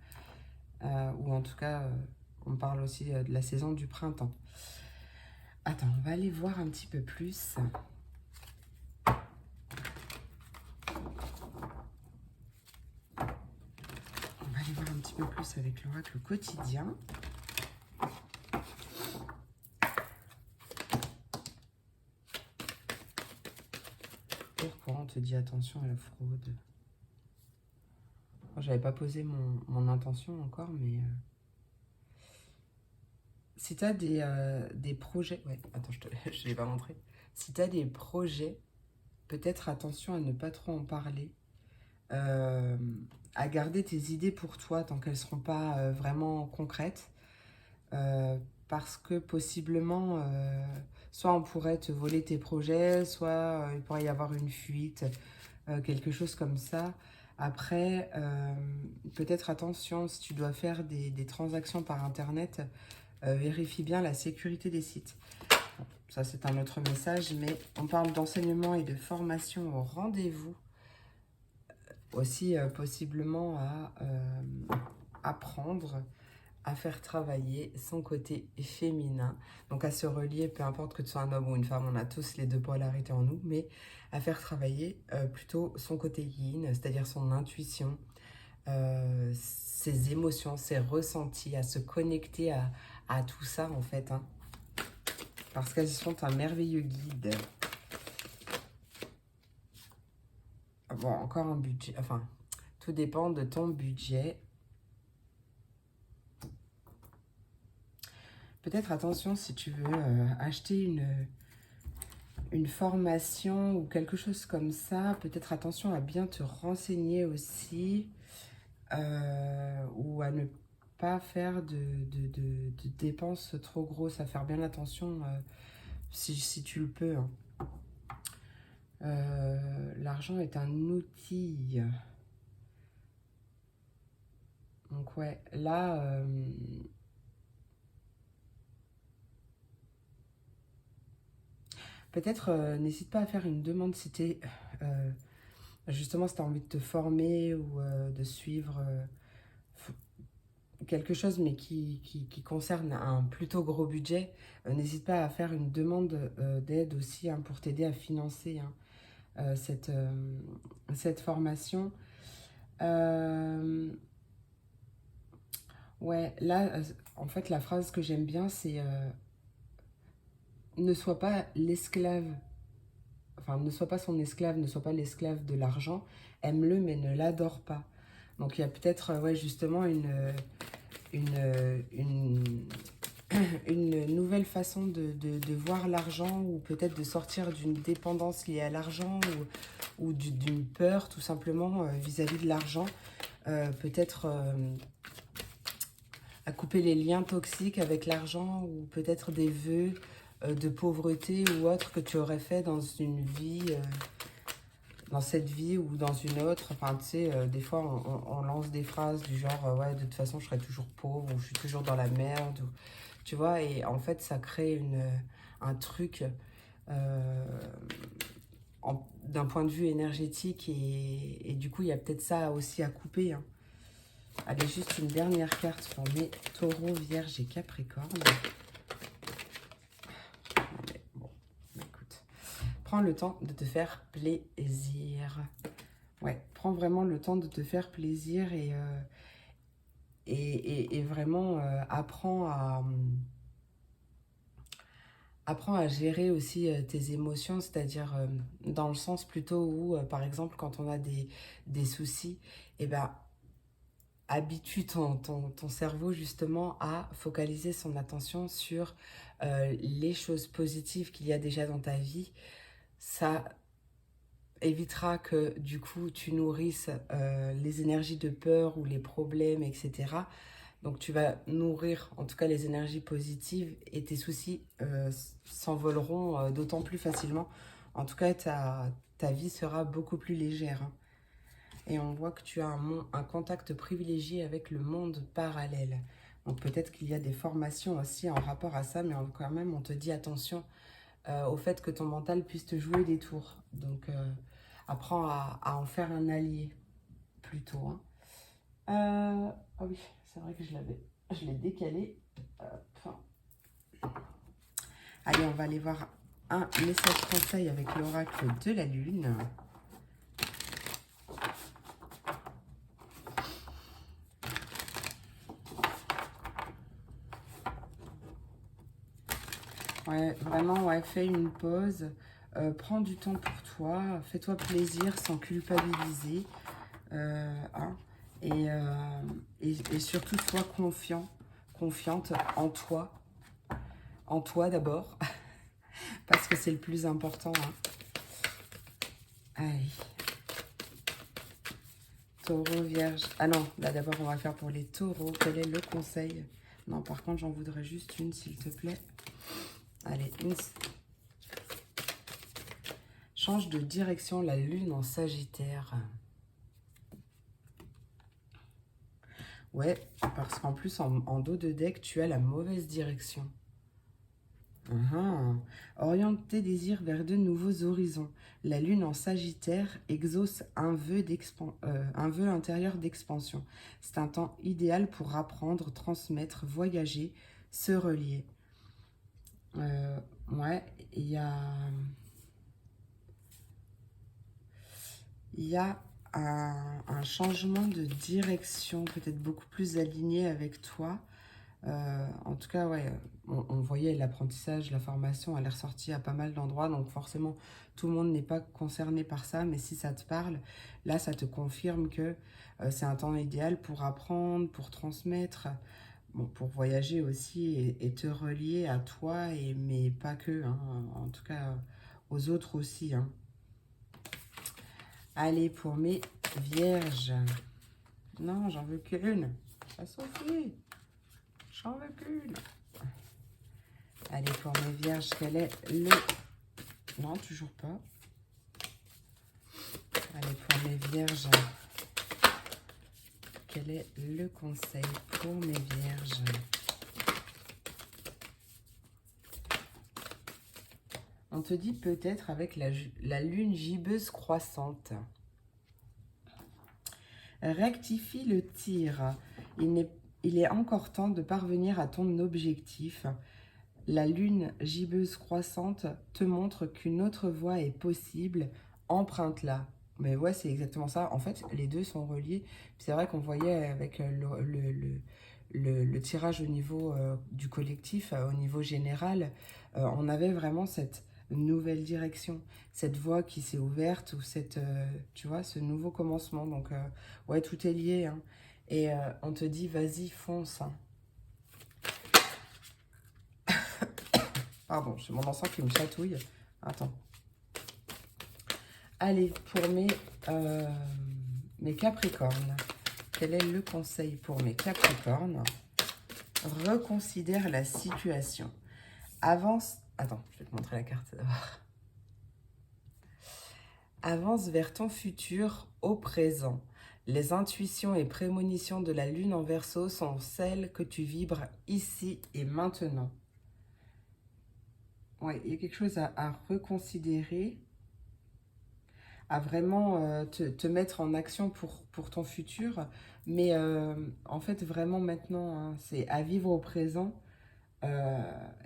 Ou en tout cas, on parle aussi de la saison du printemps. Attends, on va aller voir un petit peu plus. On va aller voir un petit peu plus avec l'oracle quotidien. Pourquoi on te dit attention à la fraude? J'avais pas posé mon intention encore, mais si tu as des projets... Ouais, attends, je ne l'ai pas montré. Si tu as des projets, peut-être attention à ne pas trop en parler. euh, à garder tes idées pour toi tant qu'elles ne seront pas vraiment concrètes. Parce que possiblement, soit on pourrait te voler tes projets, soit il pourrait y avoir une fuite, quelque chose comme ça. Après, peut-être attention, si tu dois faire des transactions par Internet, vérifie bien la sécurité des sites. Bon, ça, c'est un autre message, mais on parle d'enseignement et de formation au rendez-vous. Aussi, possiblement à apprendre à faire travailler son côté féminin. Donc, à se relier, peu importe que tu sois un homme ou une femme, on a tous les deux polarités en nous, mais à faire travailler plutôt son côté yin, c'est-à-dire son intuition, ses émotions, ses ressentis, à se connecter à tout ça, en fait. Hein, parce qu'elles sont un merveilleux guide. Bon, encore un budget, enfin, tout dépend de ton budget. Peut-être attention si tu veux acheter une formation ou quelque chose comme ça. Peut-être attention à bien te renseigner aussi ou à ne pas faire de dépenses trop grosses, à faire bien attention si tu le peux. Hein. L'argent est un outil. Donc ouais, là... peut-être n'hésite pas à faire une demande si tu justement si tu as envie de te former ou de suivre quelque chose mais qui concerne un plutôt gros budget, n'hésite pas à faire une demande d'aide aussi hein, pour t'aider à financer hein, cette formation. Ouais, là, en fait, la phrase que j'aime bien, c'est ne sois pas l'esclave, enfin, ne sois pas son esclave, ne sois pas l'esclave de l'argent, aime-le mais ne l'adore pas. Donc, il y a peut-être, ouais, justement, une, une nouvelle façon de voir l'argent ou peut-être de sortir d'une dépendance liée à l'argent ou d'une peur tout simplement vis-à-vis de l'argent. Peut-être à couper les liens toxiques avec l'argent ou peut-être des vœux de pauvreté ou autre que tu aurais fait dans une vie, dans cette vie ou dans une autre. Enfin, tu sais, des fois, on lance des phrases du genre ouais, de toute façon, je serai toujours pauvre ou je suis toujours dans la merde. Ou, tu vois, et en fait, ça crée un truc euh, d'un point de vue énergétique et du coup, il y a peut-être ça aussi à couper. Hein. Allez, juste une dernière carte pour mes taureaux, vierges et capricornes. Allez, bon, écoute. Prends le temps de te faire plaisir. Ouais, prends vraiment le temps de te faire plaisir et vraiment apprends à gérer aussi tes émotions, c'est-à-dire dans le sens plutôt où, par exemple, quand on a des soucis, eh ben, habitue ton cerveau justement à focaliser son attention sur les choses positives qu'il y a déjà dans ta vie. Ça évitera que du coup tu nourrisses les énergies de peur ou les problèmes, etc. Donc tu vas nourrir en tout cas les énergies positives et tes soucis s'envoleront d'autant plus facilement. En tout cas, ta vie sera beaucoup plus légère, hein. Et on voit que tu as un contact privilégié avec le monde parallèle. Donc peut-être qu'il y a des formations aussi en rapport à ça, mais quand même on te dit attention au fait que ton mental puisse te jouer des tours. Donc apprends à en faire un allié plutôt, hein. Ah oui, c'est vrai que je l'ai décalé. Hop. Allez, on va aller voir un message conseil avec l'oracle de la Lune. Ouais, vraiment, ouais, fais une pause. Prends du temps pour toi. Fais-toi plaisir sans culpabiliser. Hein, et surtout, sois confiante en toi. En toi d'abord. Parce que c'est le plus important, hein. Allez. Taureau, vierge. Ah non, là d'abord on va faire pour les taureaux. Quel est le conseil? Non, par contre j'en voudrais juste une s'il te plaît. Allez, une. Change de direction, la lune en Sagittaire. Ouais, parce qu'en plus en dos de deck, tu as la mauvaise direction. Oriente tes désirs vers de nouveaux horizons. La lune en Sagittaire exauce un vœu intérieur d'expansion. C'est un temps idéal pour apprendre, transmettre, voyager, se relier. Ouais, il y a un changement de direction, peut-être beaucoup plus aligné avec toi. En tout cas, ouais, on voyait l'apprentissage, la formation, elle est ressortie à pas mal d'endroits. Donc forcément, tout le monde n'est pas concerné par ça. Mais si ça te parle, là, ça te confirme que c'est un temps idéal pour apprendre, pour transmettre, bon, pour voyager aussi et te relier à toi, mais pas que, hein, en tout cas aux autres aussi, hein. Allez, pour mes vierges. Non, j'en veux qu'une. Ça suffit. J'en veux qu'une. Allez, pour mes vierges, quel est le... Non, toujours pas. Allez, pour mes vierges, quel est le conseil pour mes vierges? On te dit peut-être avec la lune gibbeuse croissante. Rectifie le tir. Il est encore temps de parvenir à ton objectif. La lune gibbeuse croissante te montre qu'une autre voie est possible. Emprunte-la. Mais ouais, c'est exactement ça. En fait, les deux sont reliés. C'est vrai qu'on voyait avec le tirage au niveau du collectif, au niveau général, on avait vraiment cette nouvelle direction, cette voie qui s'est ouverte, ou tu vois, ce nouveau commencement. Donc, ouais, tout est lié, hein. Et on te dit, vas-y, fonce, hein. Pardon, j'ai mon encens qui me chatouille. Attends. Allez, pour mes Capricornes. Quel est le conseil pour mes Capricornes? Reconsidère la situation. Avance... Attends, je vais te montrer la carte d'abord. Avance vers ton futur au présent. Les intuitions et prémonitions de la lune en Verseau sont celles que tu vibres ici et maintenant. Ouais, il y a quelque chose à reconsidérer, à vraiment te mettre en action pour ton futur. Mais en fait, vraiment maintenant, hein, c'est à vivre au présent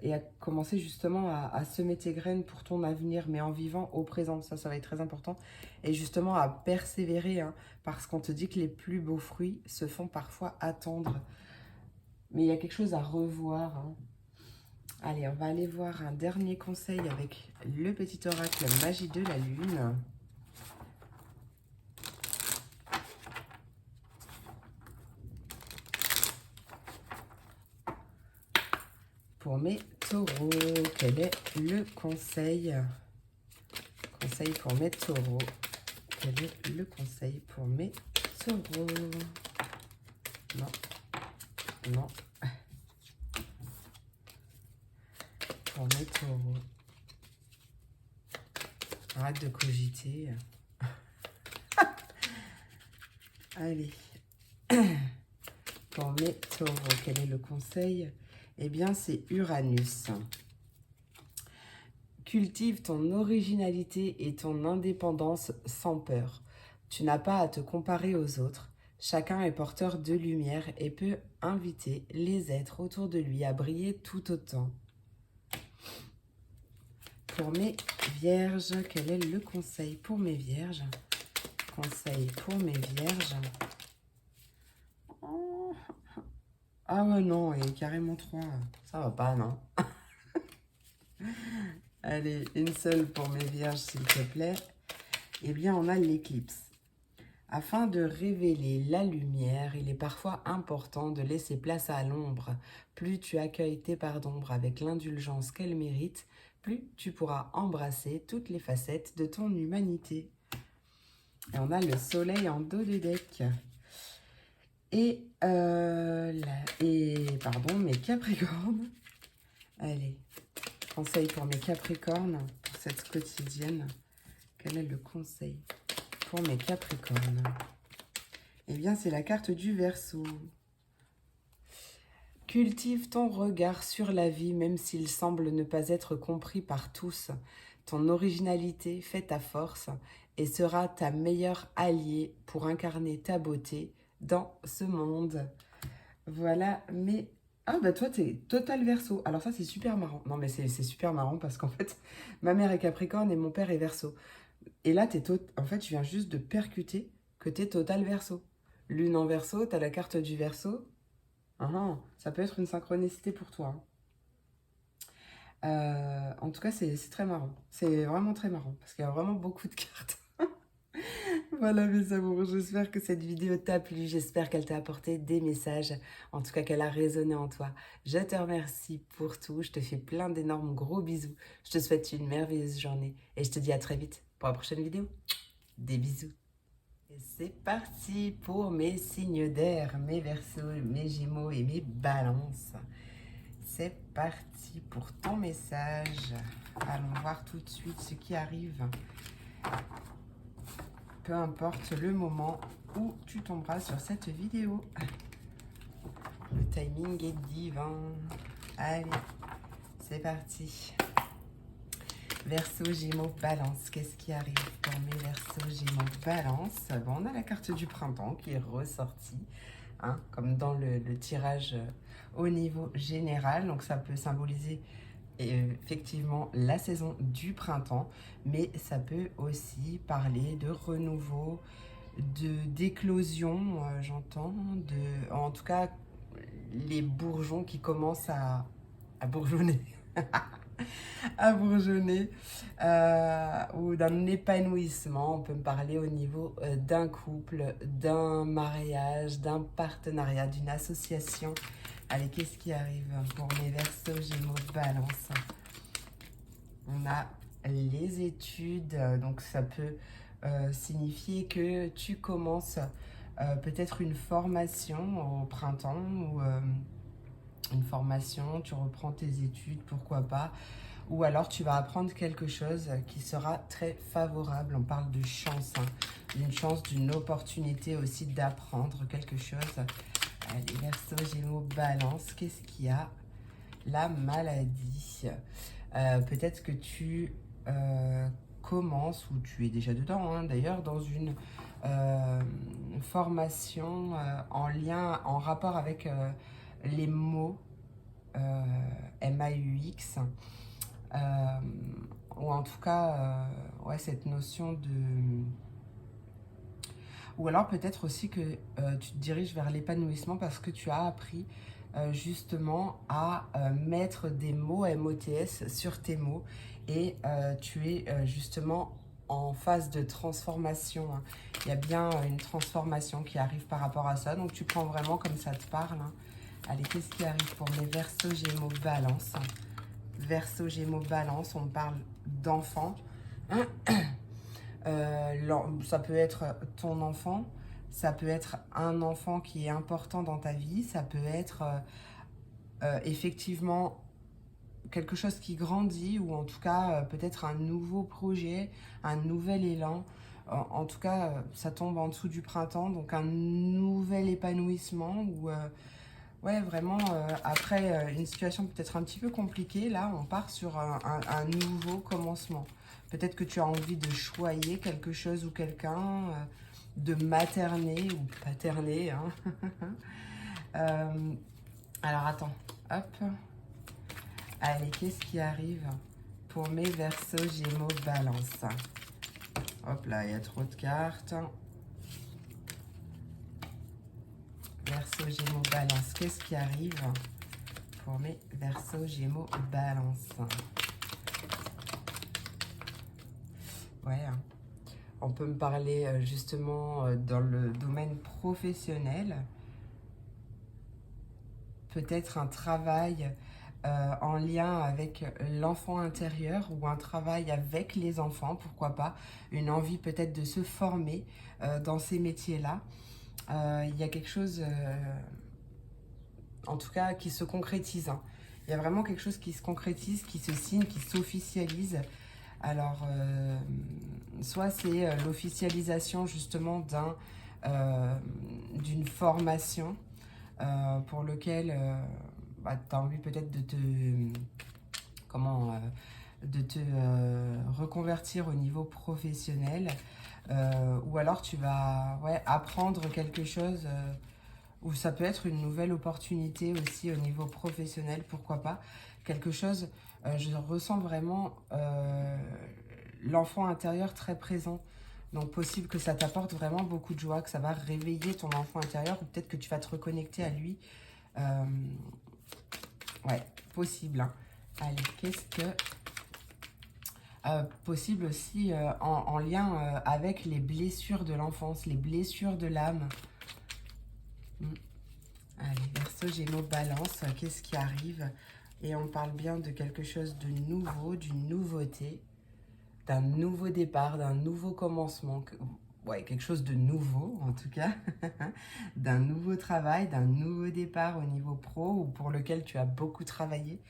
et à commencer justement à semer tes graines pour ton avenir, mais en vivant au présent. Ça va être très important. Et justement à persévérer, hein, parce qu'on te dit que les plus beaux fruits se font parfois attendre. Mais il y a quelque chose à revoir, hein. Allez, on va aller voir un dernier conseil avec le petit oracle Magie de la Lune. Pour mes taureaux, quel est le conseil? Conseil pour mes taureaux. Quel est le conseil pour mes taureaux? Non, non. Pour mes taureaux. Arrête de cogiter. Allez. Pour mes taureaux, quel est le conseil? Eh bien, c'est Uranus. Cultive ton originalité et ton indépendance sans peur. Tu n'as pas à te comparer aux autres. Chacun est porteur de lumière et peut inviter les êtres autour de lui à briller tout autant. Pour mes vierges, quel est le conseil pour mes vierges? Conseil pour mes vierges. Oh. Ah ouais, non, et carrément 3. Ça va pas, non? Allez, une seule pour mes vierges, s'il te plaît. Eh bien, on a l'éclipse. Afin de révéler la lumière, il est parfois important de laisser place à l'ombre. Plus tu accueilles tes parts d'ombre avec l'indulgence qu'elles méritent, plus tu pourras embrasser toutes les facettes de ton humanité. Et on a le soleil en dos de deck. Et mes capricornes. Allez, conseil pour mes capricornes, pour cette quotidienne. Quel est le conseil pour mes capricornes? Eh bien, c'est la carte du Verseau. Cultive ton regard sur la vie, même s'il semble ne pas être compris par tous. Ton originalité fait ta force et sera ta meilleure alliée pour incarner ta beauté dans ce monde. Voilà, mais... Ah bah toi, t'es total Verseau. Alors ça, c'est super marrant. Non, mais c'est super marrant parce qu'en fait, ma mère est Capricorne et mon père est Verseau. Et là, en fait, je viens juste de percuter que t'es total Verseau. Lune en Verseau, t'as la carte du Verseau. Ça peut être une synchronicité pour toi. En tout cas, c'est très marrant. C'est vraiment très marrant parce qu'il y a vraiment beaucoup de cartes. Voilà mes amours, j'espère que cette vidéo t'a plu, j'espère qu'elle t'a apporté des messages, en tout cas qu'elle a résonné en toi. Je te remercie pour tout, je te fais plein d'énormes gros bisous, je te souhaite une merveilleuse journée et je te dis à très vite pour la prochaine vidéo. Des bisous. Et c'est parti pour mes signes d'air, mes Verseaux, mes Gémeaux et mes Balances. C'est parti pour ton message. Allons voir tout de suite ce qui arrive. Peu importe le moment où tu tomberas sur cette vidéo. Le timing est divin. Allez, c'est parti. Verseau, Gémeaux, Balance. Qu'est-ce qui arrive pour mes Verseaux, Gémeaux, Balance? Bon, on a la carte du printemps qui est ressortie, hein, comme dans le tirage au niveau général. Donc, ça peut symboliser effectivement la saison du printemps, mais ça peut aussi parler de renouveau, d'éclosion, j'entends, en tout cas, les bourgeons qui commencent à bourgeonner. À bourgeonner, ou d'un épanouissement. On peut me parler au niveau d'un couple, d'un mariage, d'un partenariat, d'une association. Allez, qu'est-ce qui arrive pour mes Verseaux, Gémeaux, Balance? On a les études, donc ça peut signifier que tu commences peut-être une formation au printemps ou une formation, tu reprends tes études, pourquoi pas, ou alors tu vas apprendre quelque chose qui sera très favorable. On parle de chance, hein, d'une chance, d'une opportunité aussi d'apprendre quelque chose. Allez, Verseau, Gémeaux, Balance, qu'est-ce qu'il y a? La maladie. Peut-être que tu commences, ou tu es déjà dedans, hein, d'ailleurs, dans une formation en rapport avec les mots MAUX, ou en tout cas, ouais, cette notion de... Ou alors peut-être aussi que tu te diriges vers l'épanouissement parce que tu as appris justement à mettre des mots MOTS sur tes mots, et tu es justement en phase de transformation, hein. Il y a bien une transformation qui arrive par rapport à ça, donc tu prends vraiment comme ça te parle, hein. Allez, qu'est-ce qui arrive pour les Verseaux, Gémeaux, Balance? Verseau, Gémeaux, Balance, on parle d'enfant. Ça peut être ton enfant, ça peut être un enfant qui est important dans ta vie, ça peut être effectivement quelque chose qui grandit, ou en tout cas peut-être un nouveau projet, un nouvel élan. En tout cas, ça tombe en dessous du printemps, donc un nouvel épanouissement, ou ouais, vraiment, après une situation peut-être un petit peu compliquée, là, on part sur un nouveau commencement. Peut-être que tu as envie de choyer quelque chose ou quelqu'un, de materner ou paterner, hein. Alors, attends, hop. Allez, qu'est-ce qui arrive pour mes Verseaux, Gémeaux, Balance? Hop là, il y a trop de cartes. Verseau, Gémeaux, Balance, qu'est-ce qui arrive pour mes Verseaux, Gémeaux, Balance? Ouais, hein. On peut me parler justement dans le domaine professionnel. Peut-être un travail en lien avec l'enfant intérieur, ou un travail avec les enfants, pourquoi pas. Une envie peut-être de se former dans ces métiers-là. Il y a quelque chose, en tout cas, qui se concrétise, hein. Il y a vraiment quelque chose qui se concrétise, qui se signe, qui s'officialise. Alors, soit c'est l'officialisation justement d'une formation pour lequel bah, tu as envie peut-être de te, de te reconvertir au niveau professionnel, ou alors tu vas apprendre quelque chose, ou ça peut être une nouvelle opportunité aussi au niveau professionnel, pourquoi pas. Quelque chose, je ressens vraiment l'enfant intérieur très présent. Donc possible que ça t'apporte vraiment beaucoup de joie, que ça va réveiller ton enfant intérieur, ou peut-être que tu vas te reconnecter à lui. Ouais, possible, hein. Allez, qu'est-ce que... possible aussi en lien avec les blessures de l'enfance, les blessures de l'âme. Allez, Verseau, Gémeaux, Balance, qu'est-ce qui arrive? Et on parle bien de quelque chose de nouveau, d'une nouveauté, d'un nouveau départ, d'un nouveau commencement. Ouais, quelque chose de nouveau, en tout cas. D'un nouveau travail, d'un nouveau départ au niveau pro, ou pour lequel tu as beaucoup travaillé.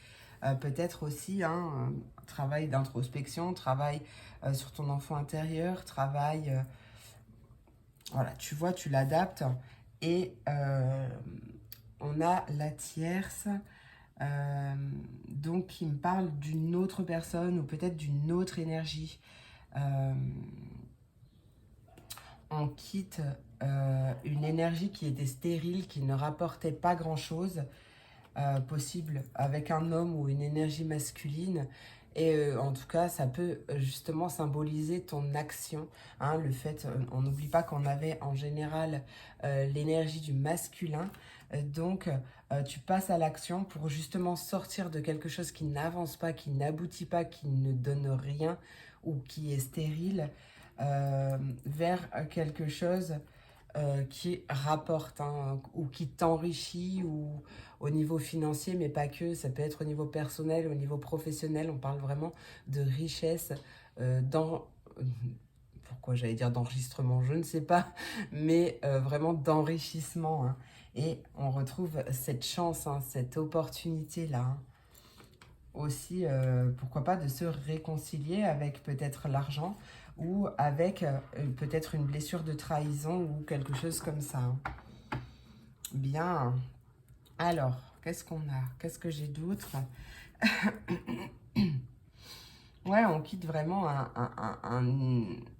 Peut-être aussi un travail d'introspection, travail sur ton enfant intérieur, travail... voilà, tu vois, tu l'adaptes. Et on a la tierce, donc qui me parle d'une autre personne, ou peut-être d'une autre énergie. On quitte une énergie qui était stérile, qui ne rapportait pas grand-chose, possible avec un homme ou une énergie masculine. Et en tout cas, ça peut justement symboliser ton action, hein, le fait, on n'oublie pas qu'on avait en général l'énergie du masculin. Donc, tu passes à l'action pour justement sortir de quelque chose qui n'avance pas, qui n'aboutit pas, qui ne donne rien, ou qui est stérile, vers quelque chose qui rapporte, hein, ou qui t'enrichit, ou au niveau financier, mais pas que. Ça peut être au niveau personnel, au niveau professionnel. On parle vraiment de richesse, pourquoi j'allais dire d'enregistrement, je ne sais pas, mais vraiment d'enrichissement, hein. Et on retrouve cette chance, hein, cette opportunité-là, hein. Aussi, pourquoi pas, de se réconcilier avec peut-être l'argent, ou avec peut-être une blessure de trahison, ou quelque chose comme ça, hein. Bien. Alors, qu'est-ce qu'on a? Qu'est-ce que j'ai d'autre? Ouais, on quitte vraiment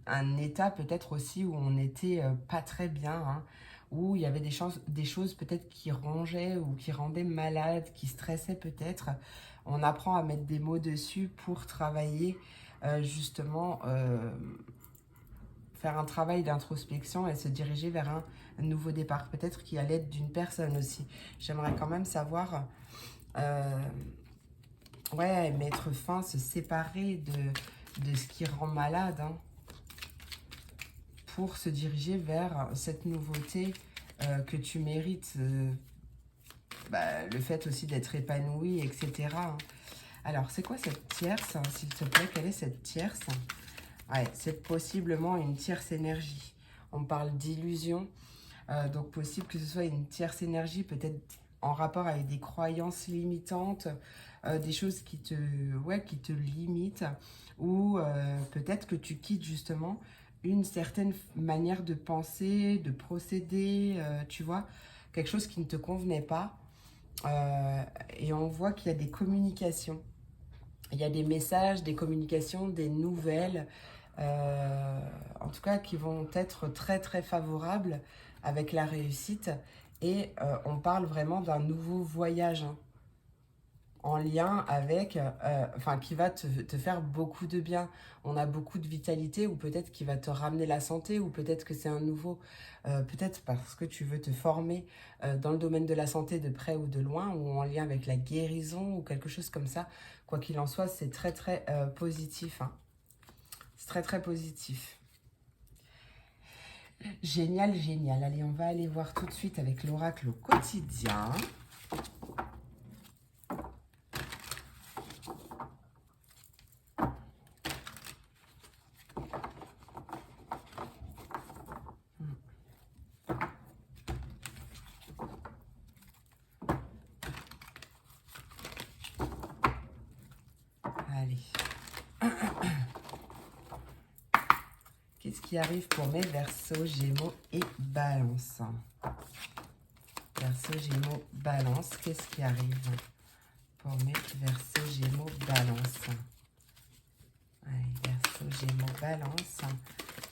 un état peut-être aussi où on n'était pas très bien, hein, où il y avait des choses peut-être qui rongeaient ou qui rendaient malade, qui stressaient peut-être. On apprend à mettre des mots dessus pour travailler justement, faire un travail d'introspection et se diriger vers un nouveau départ. Peut-être qu'il y a l'aide d'une personne aussi. J'aimerais quand même savoir, euh, ouais, mettre fin, se séparer de ce qui rend malade, hein, pour se diriger vers cette nouveauté que tu mérites. Le fait aussi d'être épanoui, etc., hein. Alors, c'est quoi cette tierce, hein, s'il te plaît? Quelle est cette tierce? Ouais, c'est possiblement une tierce énergie. On parle d'illusion. Donc possible que ce soit une tierce énergie, peut-être en rapport avec des croyances limitantes, des choses ouais, qui te limitent, ou peut-être que tu quittes justement une certaine manière de penser, de procéder, tu vois, quelque chose qui ne te convenait pas. Et on voit qu'il y a des communications. Il y a des messages, des communications, des nouvelles, en tout cas qui vont être très très favorables avec la réussite. Et on parle vraiment d'un nouveau voyage, hein, en lien avec, enfin qui va te faire beaucoup de bien. On a beaucoup de vitalité, ou peut-être qui va te ramener la santé, ou peut-être que c'est un nouveau, peut-être parce que tu veux te former dans le domaine de la santé de près ou de loin, ou en lien avec la guérison, ou quelque chose comme ça. Quoi qu'il en soit, c'est très très positif, hein. C'est très très positif. Génial, génial. Allez, on va aller voir tout de suite avec l'oracle au quotidien. Allez. Qu'est-ce qui arrive pour mes Verseaux, Gémeaux et Balance? Verseaux, Gémeaux, Balance. Qu'est-ce qui arrive pour mes Verseaux, Gémeaux, Balance? Allez, Verseaux, Gémeaux, Balance.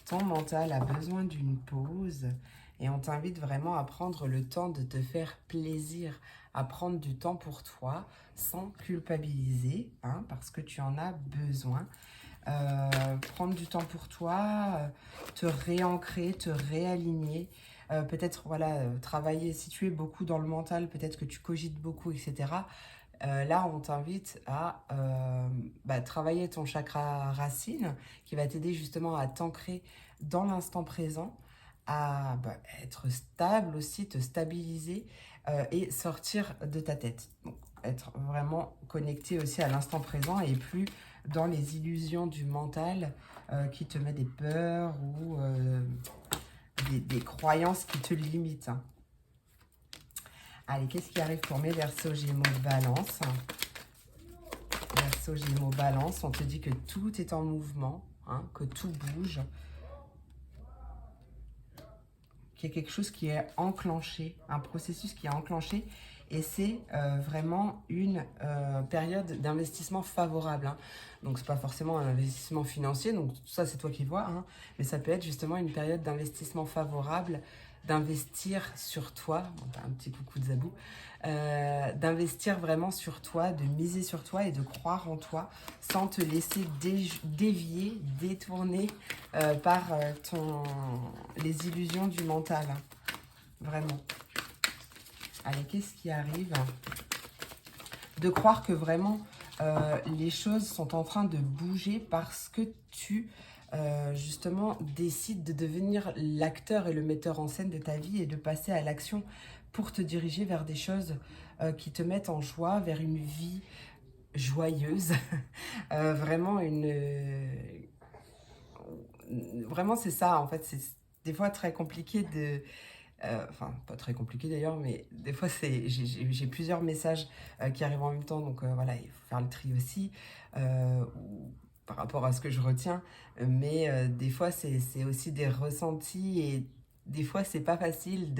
Ton mental a besoin d'une pause et on t'invite vraiment à prendre le temps de te faire plaisir, à prendre du temps pour toi sans culpabiliser, hein, parce que tu en as besoin. Prendre du temps pour toi, te réancrer, te réaligner, peut-être voilà, travailler, si tu es beaucoup dans le mental, peut-être que tu cogites beaucoup, etc. Là, on t'invite à travailler ton chakra racine qui va t'aider justement à t'ancrer dans l'instant présent, à être stable aussi, te stabiliser et sortir de ta tête. Donc, être vraiment connecté aussi à l'instant présent et plus dans les illusions du mental qui te met des peurs ou des croyances qui te limitent, hein. Allez, qu'est-ce qui arrive pour mes Verseaux, Gémeaux, Balance? Verseau, Gémeaux, Balance, on te dit que tout est en mouvement, hein, que tout bouge, qu'il y a quelque chose qui est enclenché, un processus qui est enclenché, et c'est vraiment une période d'investissement favorable, hein. Donc, c'est pas forcément un investissement financier, donc ça, c'est toi qui vois, hein, mais ça peut être justement une période d'investissement favorable, d'investir sur toi, un petit coucou de Zabou, d'investir vraiment sur toi, de miser sur toi et de croire en toi sans te laisser dévier, détourner par les illusions du mental, hein. Vraiment. Allez, qu'est-ce qui arrive? De croire que vraiment les choses sont en train de bouger parce que tu justement décides de devenir l'acteur et le metteur en scène de ta vie et de passer à l'action pour te diriger vers des choses qui te mettent en joie, vers une vie joyeuse. Vraiment vraiment c'est ça en fait, c'est des fois très compliqué de enfin, pas très compliqué d'ailleurs, mais des fois, j'ai plusieurs messages qui arrivent en même temps. Donc voilà, il faut faire le tri aussi par rapport à ce que je retiens. Mais des fois, c'est aussi des ressentis et des fois, c'est pas facile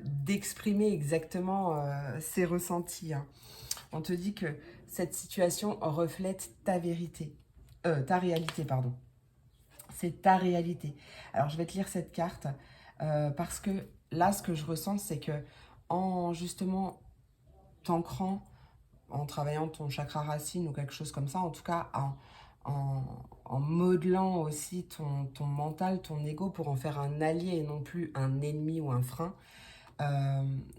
d'exprimer exactement ces ressentis, hein. On te dit que cette situation reflète ta vérité. Ta réalité, pardon. C'est ta réalité. Alors, je vais te lire cette carte parce que là, ce que je ressens, c'est que en justement t'ancrant, en travaillant ton chakra racine ou quelque chose comme ça, en tout cas en modelant aussi ton mental, ton ego pour en faire un allié et non plus un ennemi ou un frein,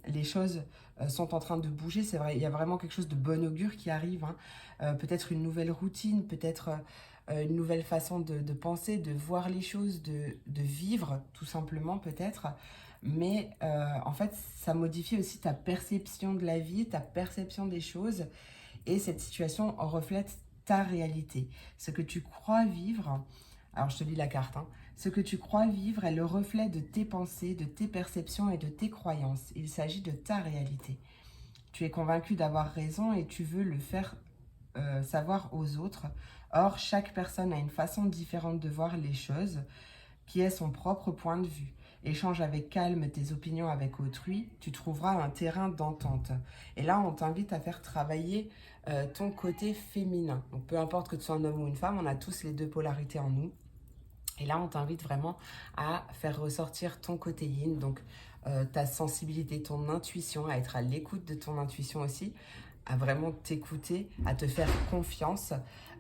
les choses sont en train de bouger. C'est vrai, il y a vraiment quelque chose de bon augure qui arrive. Hein. Peut-être une nouvelle routine, peut-être une nouvelle façon de penser, de voir les choses, de vivre tout simplement peut-être. Mais en fait, ça modifie aussi ta perception de la vie, ta perception des choses. Et cette situation reflète ta réalité. Ce que tu crois vivre, alors je te lis la carte, hein. Ce que tu crois vivre est le reflet de tes pensées, de tes perceptions et de tes croyances. Il s'agit de ta réalité. Tu es convaincu d'avoir raison et tu veux le faire savoir aux autres. Or, chaque personne a une façon différente de voir les choses, qui est son propre point de vue. Échange avec calme tes opinions avec autrui, tu trouveras un terrain d'entente. Et là, on t'invite à faire travailler ton côté féminin. Donc, peu importe que tu sois un homme ou une femme, on a tous les deux polarités en nous. Et là, on t'invite vraiment à faire ressortir ton côté yin, donc ta sensibilité, ton intuition, à être à l'écoute de ton intuition aussi, à vraiment t'écouter, à te faire confiance,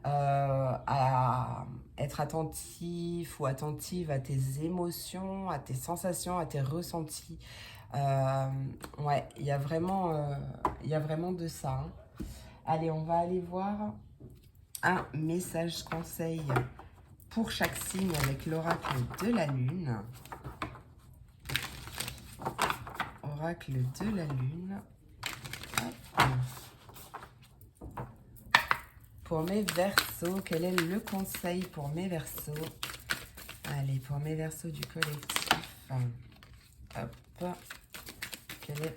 à être attentif ou attentive à tes émotions, à tes sensations, à tes ressentis. Ouais, il y a vraiment de ça. Hein. Allez, on va aller voir un message conseil pour chaque signe avec l'oracle de la Lune. Oracle de la Lune. Hop. Pour mes Verseaux, quel est le conseil pour mes Verseaux? Allez, pour mes Verseaux du collectif. Hop. Quel est...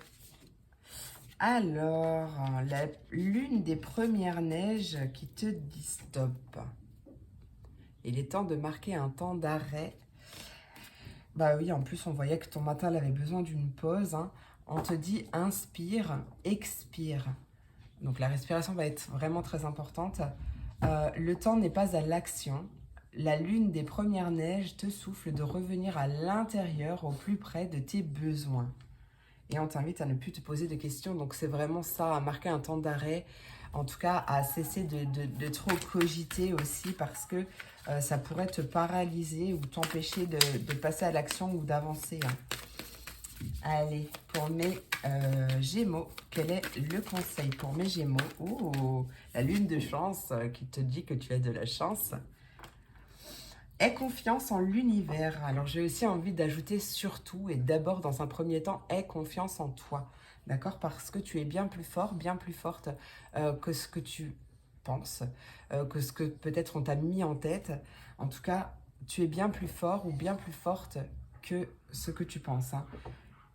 Alors, la lune des premières neiges qui te dit stop. Il est temps de marquer un temps d'arrêt. Bah oui, en plus, on voyait que ton mental avait besoin d'une pause. Hein. On te dit inspire, expire. Donc la respiration va être vraiment très importante. Le temps n'est pas à l'action. La lune des premières neiges te souffle de revenir à l'intérieur, au plus près de tes besoins. Et on t'invite à ne plus te poser de questions. Donc c'est vraiment ça, à marquer un temps d'arrêt. En tout cas, à cesser de trop cogiter aussi parce que ça pourrait te paralyser ou t'empêcher de passer à l'action ou d'avancer. Hein. Allez, pour mes Gémeaux, quel est le conseil pour mes Gémeaux? Oh, la lune de chance qui te dit que tu as de la chance. Aie confiance en l'univers. Alors, j'ai aussi envie d'ajouter surtout et d'abord, dans un premier temps, aie confiance en toi. D'accord? Parce que tu es bien plus fort, bien plus forte que ce que tu penses, que ce que peut-être on t'a mis en tête. En tout cas, tu es bien plus fort ou bien plus forte que ce que tu penses. Hein.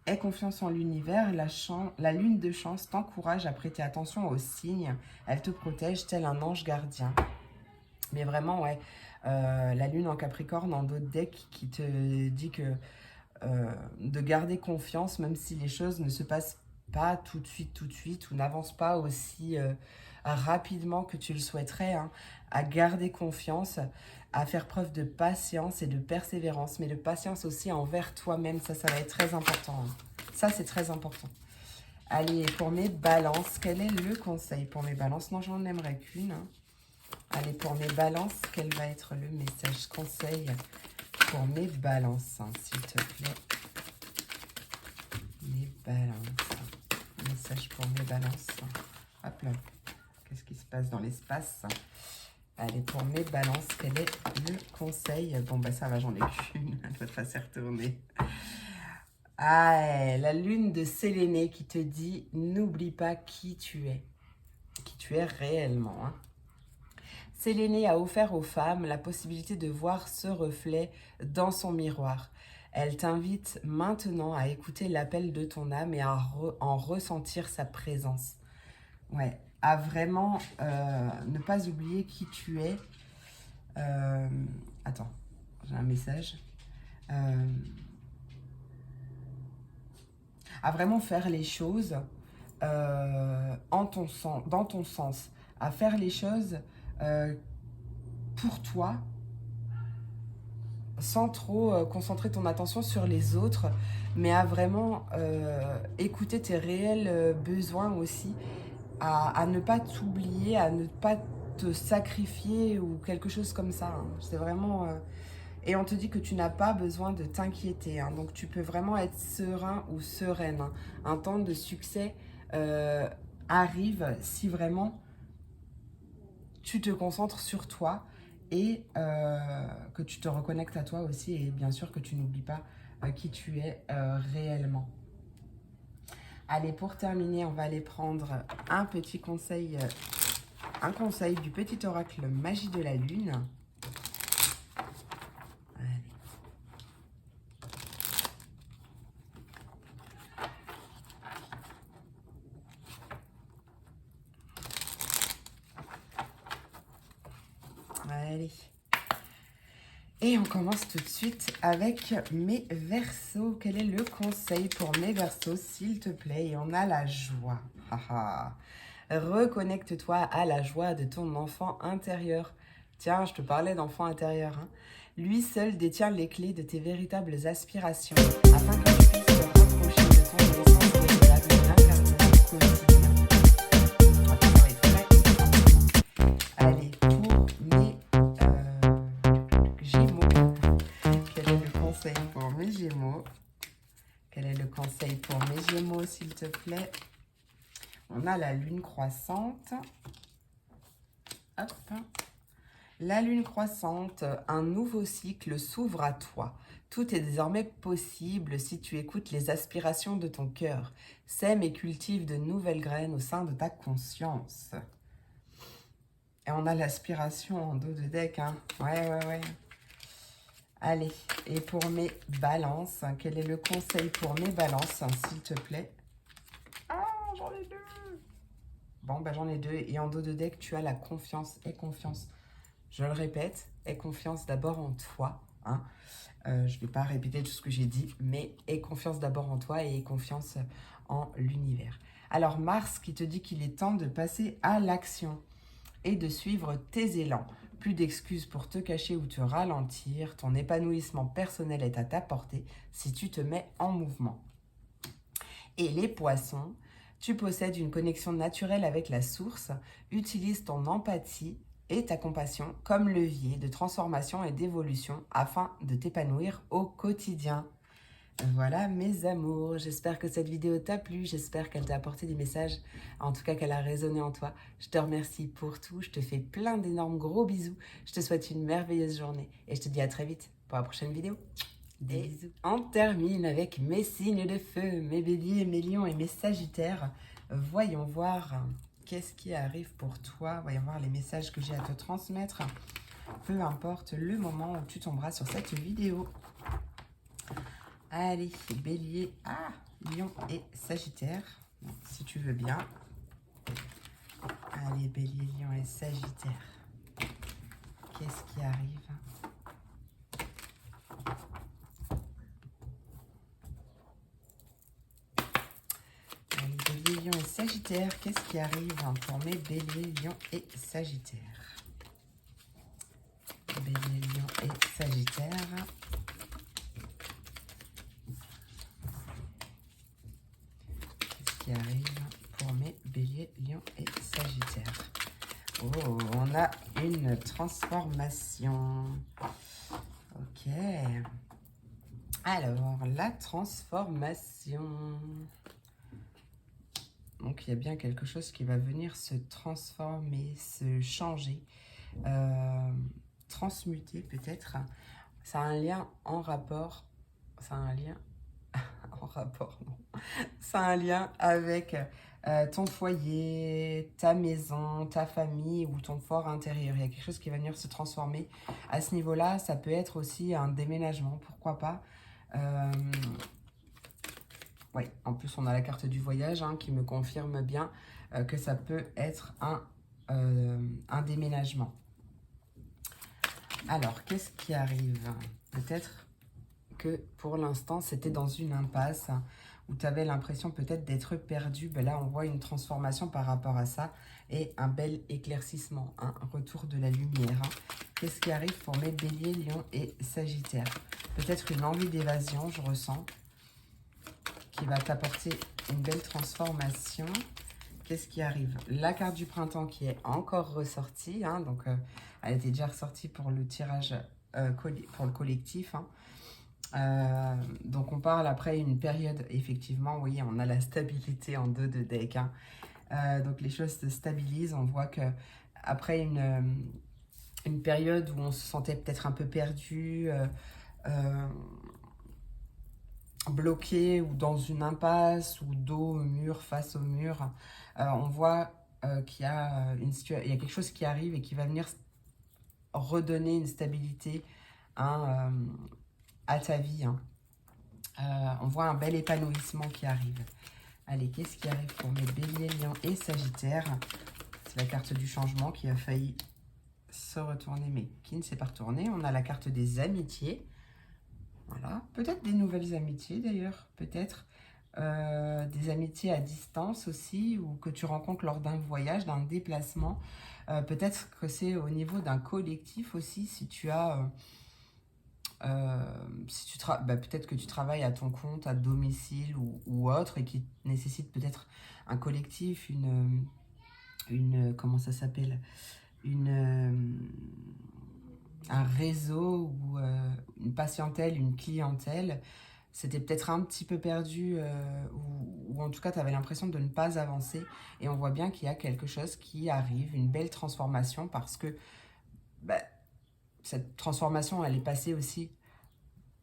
Aie confiance en l'univers, la lune de chance t'encourage à prêter attention aux signes. Elle te protège tel un ange gardien. Mais vraiment, ouais, la lune en Capricorne, en d'autres decks, qui te dit que de garder confiance, même si les choses ne se passent pas tout de suite, ou n'avancent pas aussi rapidement que tu le souhaiterais, hein, à garder confiance, à faire preuve de patience et de persévérance, mais de patience aussi envers toi-même, ça va être très important. Hein. Ça, c'est très important. Allez, pour mes balances, quel est le conseil pour mes balances? Non, j'en aimerais qu'une. Hein. Allez, pour mes balances, quel va être le message conseil pour mes balances, hein, s'il te plaît? Mes balances. Message pour mes balances. Hop là. Qu'est-ce qui se passe dans l'espace? Allez, pour mes balances, quel est le conseil? Bon, bah ça va, j'en ai qu'une. Elle va pas s'y retourner. Ah, la lune de Sélénée qui te dit « N'oublie pas qui tu es réellement. Hein. » Sélénée a offert aux femmes la possibilité de voir ce reflet dans son miroir. Elle t'invite maintenant à écouter l'appel de ton âme et à en ressentir sa présence. Ouais, à vraiment ne pas oublier qui tu es. Attends, j'ai un message. À vraiment faire les choses dans ton sens, à faire les choses pour toi, sans trop concentrer ton attention sur les autres, mais à vraiment écouter tes réels besoins aussi, à ne pas t'oublier, à ne pas te sacrifier ou quelque chose comme ça. Hein. C'est vraiment... Et on te dit que tu n'as pas besoin de t'inquiéter. Hein. Donc tu peux vraiment être serein ou sereine. Hein. Un temps de succès arrive si vraiment tu te concentres sur toi et que tu te reconnectes à toi aussi. Et bien sûr que tu n'oublies pas qui tu es réellement. Allez, pour terminer, on va aller prendre un petit conseil, un conseil du petit oracle Magie de la Lune. Allez. Et on commence tout de suite avec mes Verseaux. Quel est le conseil pour mes Verseaux, s'il te plaît? Et on a la joie. Reconnecte-toi à la joie de ton enfant intérieur. Tiens, je te parlais d'enfant intérieur. Hein. Lui seul détient les clés de tes véritables aspirations afin que tu puisses te rapprocher de ton essence au-delà de l'incarnation quotidienne. Allez, pour mes Gémeaux, quel est le conseil pour mes Gémeaux? Quel est le conseil pour mes Gémeaux, s'il te plaît? On a la lune croissante. Hop. La lune croissante, un nouveau cycle s'ouvre à toi. Tout est désormais possible si tu écoutes les aspirations de ton cœur. Sème et cultive de nouvelles graines au sein de ta conscience. Et on a l'aspiration en dos de deck. Hein. Ouais. Allez, et pour mes balances, quel est le conseil pour mes balances, s'il te plaît? Ah, j'en ai deux. Bon, ben j'en ai deux. Et en dos de deck, tu as la confiance. Et confiance, je le répète, aie confiance d'abord en toi. Hein. Je ne vais pas répéter tout ce que j'ai dit, mais aie confiance d'abord en toi et aie confiance en l'univers. Alors Mars qui te dit qu'il est temps de passer à l'action et de suivre tes élans. Plus d'excuses pour te cacher ou te ralentir. Ton épanouissement personnel est à ta portée si tu te mets en mouvement. Et les poissons, tu possèdes une connexion naturelle avec la source. Utilise ton empathie et ta compassion comme levier de transformation et d'évolution afin de t'épanouir au quotidien. Voilà mes amours, j'espère que cette vidéo t'a plu, j'espère qu'elle t'a apporté des messages, en tout cas qu'elle a résonné en toi. Je te remercie pour tout, je te fais plein d'énormes gros bisous, je te souhaite une merveilleuse journée et je te dis à très vite pour la prochaine vidéo. Des bisous. On termine avec mes signes de feu, mes béliers, mes lions et mes sagittaires. Voyons voir qu'est-ce qui arrive pour toi, voyons voir les messages que j'ai à te transmettre, peu importe le moment où tu tomberas sur cette vidéo. Allez, bélier, lion et sagittaire, si tu veux bien. Allez, bélier, lion et sagittaire. Qu'est-ce qui arrive? Allez, bélier, lion et sagittaire. Qu'est-ce qui arrive pour mes béliers, lion et sagittaire? Bélier, lion et sagittaire. Qui arrive pour mes béliers, lions et sagittaires. Oh, on a une transformation. Ok. Alors, la transformation. Donc, il y a bien quelque chose qui va venir se transformer, se changer, transmuter peut-être. Ça a un lien en rapport. Ça a un lien en rapport, non. Ça a un lien avec ton foyer, ta maison, ta famille ou ton fort intérieur. Il y a quelque chose qui va venir se transformer. À ce niveau-là, ça peut être aussi un déménagement, pourquoi pas. Oui, en plus, on a la carte du voyage qui me confirme bien que ça peut être un déménagement. Alors, qu'est-ce qui arrive? Peut-être que pour l'instant, c'était dans une impasse où tu avais l'impression peut-être d'être perdu, ben là on voit une transformation par rapport à ça et un bel éclaircissement, un retour de la lumière. Qu'est-ce qui arrive pour mes béliers, lions et sagittaires? Peut-être une envie d'évasion, je ressens, qui va t'apporter une belle transformation. Qu'est-ce qui arrive? La carte du printemps qui est encore ressortie, hein, donc elle était déjà ressortie pour le tirage pour le collectif. Donc on parle après une période, effectivement, vous voyez, on a la stabilité en dos de deck. Donc les choses se stabilisent, on voit que après une période où on se sentait peut-être un peu perdu, bloqué ou dans une impasse ou dos au mur, face au mur, on voit qu'il y a il y a quelque chose qui arrive et qui va venir redonner une stabilité à ta vie. On voit un bel épanouissement qui arrive. Allez, qu'est-ce qui arrive pour mes béliers, lions et sagittaires? C'est la carte du changement qui a failli se retourner, mais qui ne s'est pas retournée. On a la carte des amitiés. Voilà, peut-être des nouvelles amitiés d'ailleurs, peut-être des amitiés à distance aussi, ou que tu rencontres lors d'un voyage, d'un déplacement. Peut-être que c'est au niveau d'un collectif aussi, si tu as... peut-être que tu travailles à ton compte, à domicile ou autre, et qui nécessite peut-être un collectif, comment ça s'appelle, un réseau ou une patientèle, une clientèle. C'était peut-être un petit peu perdu ou en tout cas tu avais l'impression de ne pas avancer, et on voit bien qu'il y a quelque chose qui arrive, une belle transformation, parce que cette transformation elle est passée aussi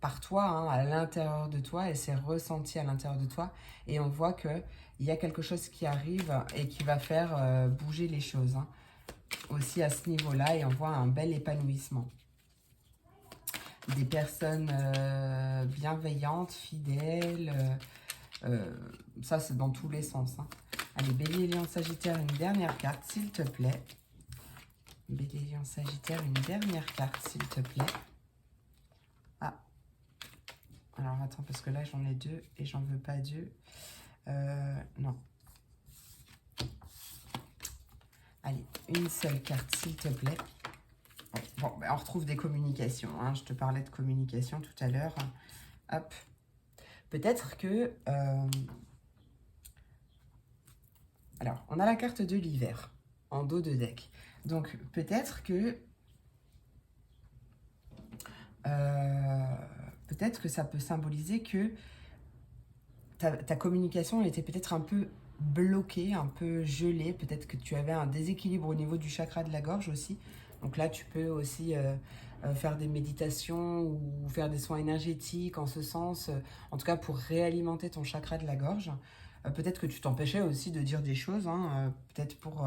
par toi, à l'intérieur de toi, elle s'est ressentie à l'intérieur de toi, et on voit qu'il y a quelque chose qui arrive et qui va faire bouger les choses aussi à ce niveau-là, et on voit un bel épanouissement. Des personnes bienveillantes, fidèles, ça c'est dans tous les sens. Allez, bélier, lion, sagittaire, une dernière carte s'il te plaît. Bélier, lion, sagittaire, une dernière carte s'il te plaît. Ah, alors attends, parce que là j'en ai deux et j'en veux pas deux. Non. Allez, une seule carte s'il te plaît. Bon, ben on retrouve des communications. Je te parlais de communication tout à l'heure. Hop. Peut-être que... Alors, on a la carte de l'hiver en dos de deck. Donc, peut-être que... peut-être que ça peut symboliser que ta communication était peut-être un peu bloquée, un peu gelée. Peut-être que tu avais un déséquilibre au niveau du chakra de la gorge aussi. Donc là, tu peux aussi faire des méditations ou faire des soins énergétiques en ce sens, en tout cas pour réalimenter ton chakra de la gorge. Peut-être que tu t'empêchais aussi de dire des choses, peut-être pour...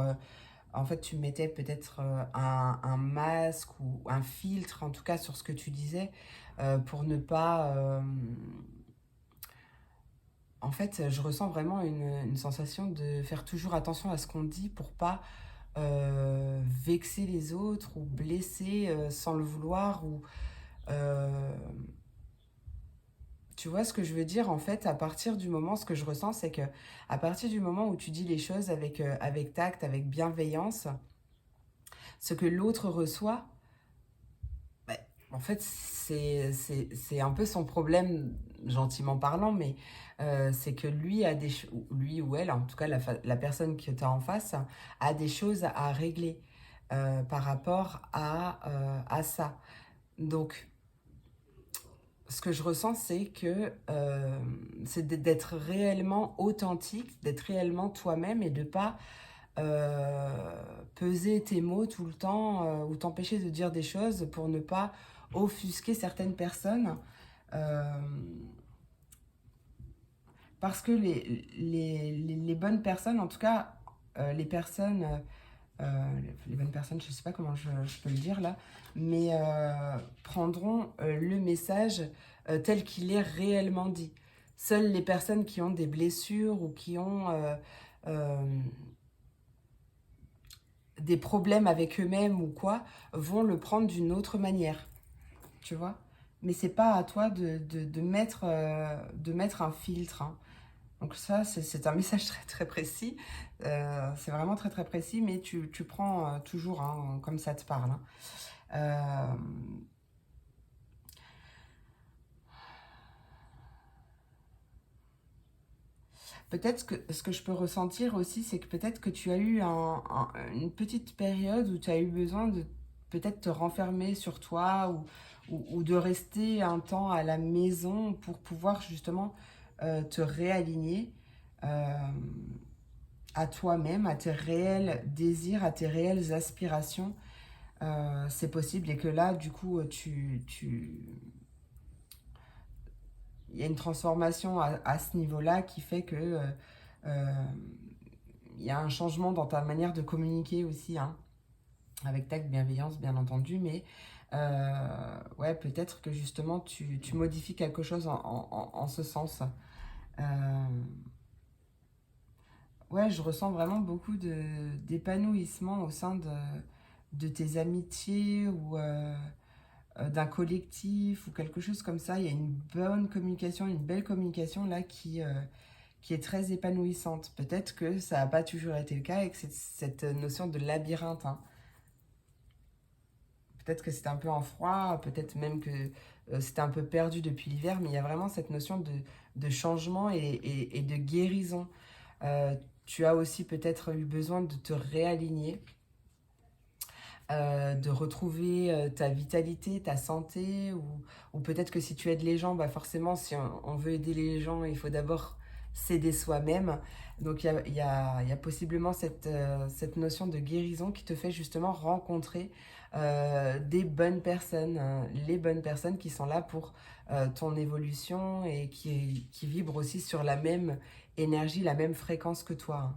en fait, tu mettais peut-être un masque ou un filtre, en tout cas sur ce que tu disais, pour ne pas... En fait, je ressens vraiment une sensation de faire toujours attention à ce qu'on dit pour pas vexer les autres ou blesser sans le vouloir. Ou tu vois ce que je veux dire? En fait, à partir du moment, ce que je ressens, c'est que à partir du moment où tu dis les choses avec tact, avec bienveillance, ce que l'autre reçoit, en fait, c'est un peu son problème, gentiment parlant, mais c'est que lui lui ou elle, en tout cas la personne que tu as en face, a des choses à régler par rapport à ça. Donc, ce que je ressens, c'est que c'est d'être réellement authentique, d'être réellement toi-même, et de pas peser tes mots tout le temps ou t'empêcher de dire des choses pour ne pas offusquer certaines personnes, parce que les bonnes personnes, en tout cas les bonnes personnes, je ne sais pas comment je peux le dire là, mais prendront le message tel qu'il est réellement dit. Seules les personnes qui ont des blessures ou qui ont des problèmes avec eux-mêmes ou quoi, vont le prendre d'une autre manière, tu vois. Mais c'est pas à toi de mettre un filtre. Donc ça, c'est un message très très précis. C'est vraiment très très précis, mais tu prends toujours hein, comme ça te parle. Hein. Peut-être que ce que je peux ressentir aussi, c'est que peut-être que tu as eu une petite période où tu as eu besoin de peut-être te renfermer sur toi ou de rester un temps à la maison pour pouvoir justement te réaligner à toi-même, à tes réels désirs, à tes réelles aspirations. C'est possible et que là, du coup, il y a une transformation à ce niveau-là qui fait que il y a un changement dans ta manière de communiquer aussi, hein, avec tact, bienveillance, bien entendu, mais ouais, peut-être que justement tu modifies quelque chose en ce sens. Ouais, je ressens vraiment beaucoup d'épanouissement au sein de tes amitiés ou d'un collectif ou quelque chose comme ça. Il y a une bonne communication, une belle communication là qui est très épanouissante. Peut-être que ça n'a pas toujours été le cas et que c'est cette notion de labyrinthe. Hein. Peut-être que c'était un peu en froid, peut-être même que c'était un peu perdu depuis l'hiver, mais il y a vraiment cette notion de changement et de guérison. Tu as aussi peut-être eu besoin de te réaligner, de retrouver ta vitalité, ta santé, ou peut-être que si tu aides les gens, bah forcément, si on veut aider les gens, il faut d'abord s'aider soi-même. Donc il y a possiblement cette notion de guérison qui te fait justement rencontrer des bonnes personnes, hein, les bonnes personnes qui sont là pour ton évolution et qui vibrent aussi sur la même énergie, la même fréquence que toi.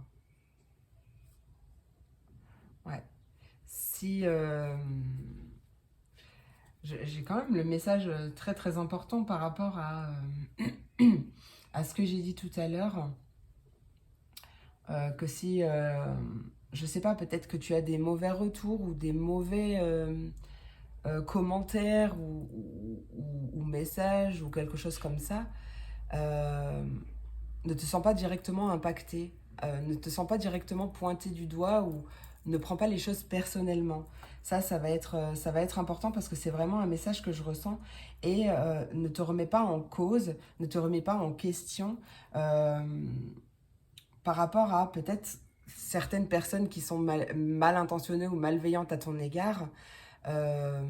Hein. Ouais. Si j'ai quand même le message très très important par rapport à ce que j'ai dit tout à l'heure, que si, je sais pas, peut-être que tu as des mauvais retours ou des mauvais commentaires ou messages ou quelque chose comme ça, euh, ne te sens pas directement impacté, ne te sens pas directement pointé du doigt ou ne prends pas les choses personnellement. Ça va être important parce que c'est vraiment un message que je ressens et ne te remets pas en cause, ne te remets pas en question par rapport à peut-être certaines personnes qui sont mal intentionnées ou malveillantes à ton égard. Euh,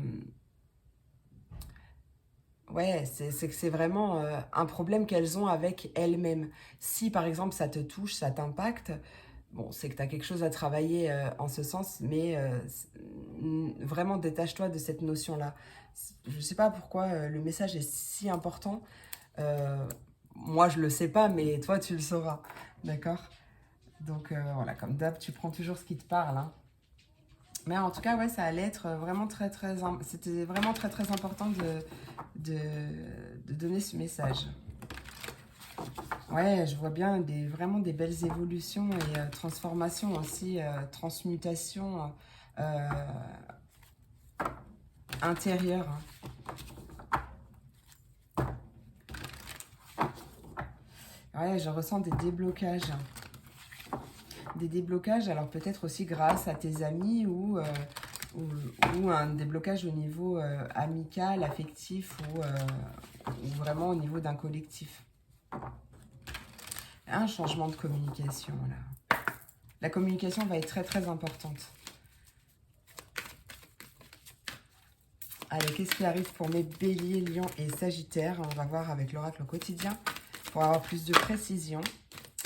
Ouais, c'est vraiment un problème qu'elles ont avec elles-mêmes. Si par exemple ça te touche, ça t'impacte, bon, c'est que tu as quelque chose à travailler en ce sens, mais vraiment détache-toi de cette notion-là. Je ne sais pas pourquoi le message est si important. Euh, Moi, je le sais pas, mais toi, tu le sauras. D'accord? Donc voilà, comme d'hab, tu prends toujours ce qui te parle. Hein. Mais en tout cas, ouais, ça allait être vraiment c'était vraiment très très important de, de donner ce message. Ouais, je vois bien vraiment des belles évolutions et transformations aussi, transmutations intérieures. Ouais, je ressens des déblocages. Des déblocages, alors peut-être aussi grâce à tes amis ou un déblocage au niveau amical, affectif ou vraiment au niveau d'un collectif. Un changement de communication, là. La communication va être très très importante. Allez, qu'est-ce qui arrive pour mes béliers, lions et sagittaires? On va voir avec l'oracle au quotidien pour avoir plus de précision.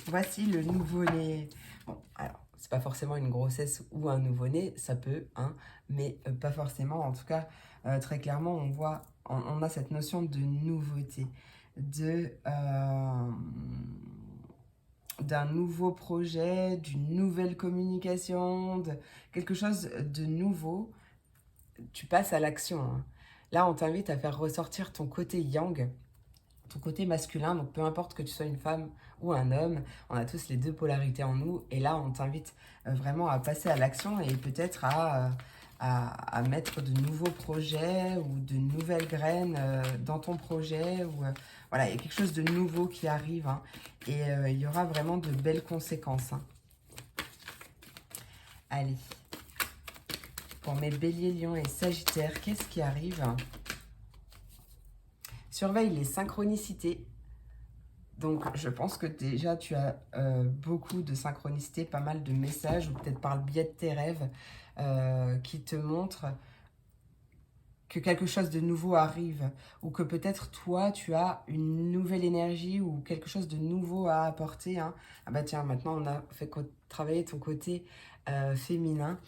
Voici le nouveau-né. Bon, alors, c'est pas forcément une grossesse ou un nouveau-né, ça peut, hein, mais pas forcément. En tout cas, très clairement, on a cette notion de nouveauté, d'un nouveau projet, d'une nouvelle communication, de quelque chose de nouveau. Tu passes à l'action. Hein. Là, on t'invite à faire ressortir ton côté yang, ton côté masculin, donc peu importe que tu sois une femme ou un homme, on a tous les deux polarités en nous, et là on t'invite vraiment à passer à l'action et peut-être à mettre de nouveaux projets ou de nouvelles graines dans ton projet. Ou, voilà, il y a quelque chose de nouveau qui arrive, hein, et il y aura vraiment de belles conséquences. Hein. Allez, pour mes béliers, lions et sagittaires, qu'est-ce qui arrive? Surveille les synchronicités. Donc, je pense que déjà, tu as beaucoup de synchronicité, pas mal de messages, ou peut-être par le biais de tes rêves, qui te montrent que quelque chose de nouveau arrive, ou que peut-être toi, tu as une nouvelle énergie, ou quelque chose de nouveau à apporter. Hein. Ah bah tiens, maintenant, on a fait travailler ton côté féminin.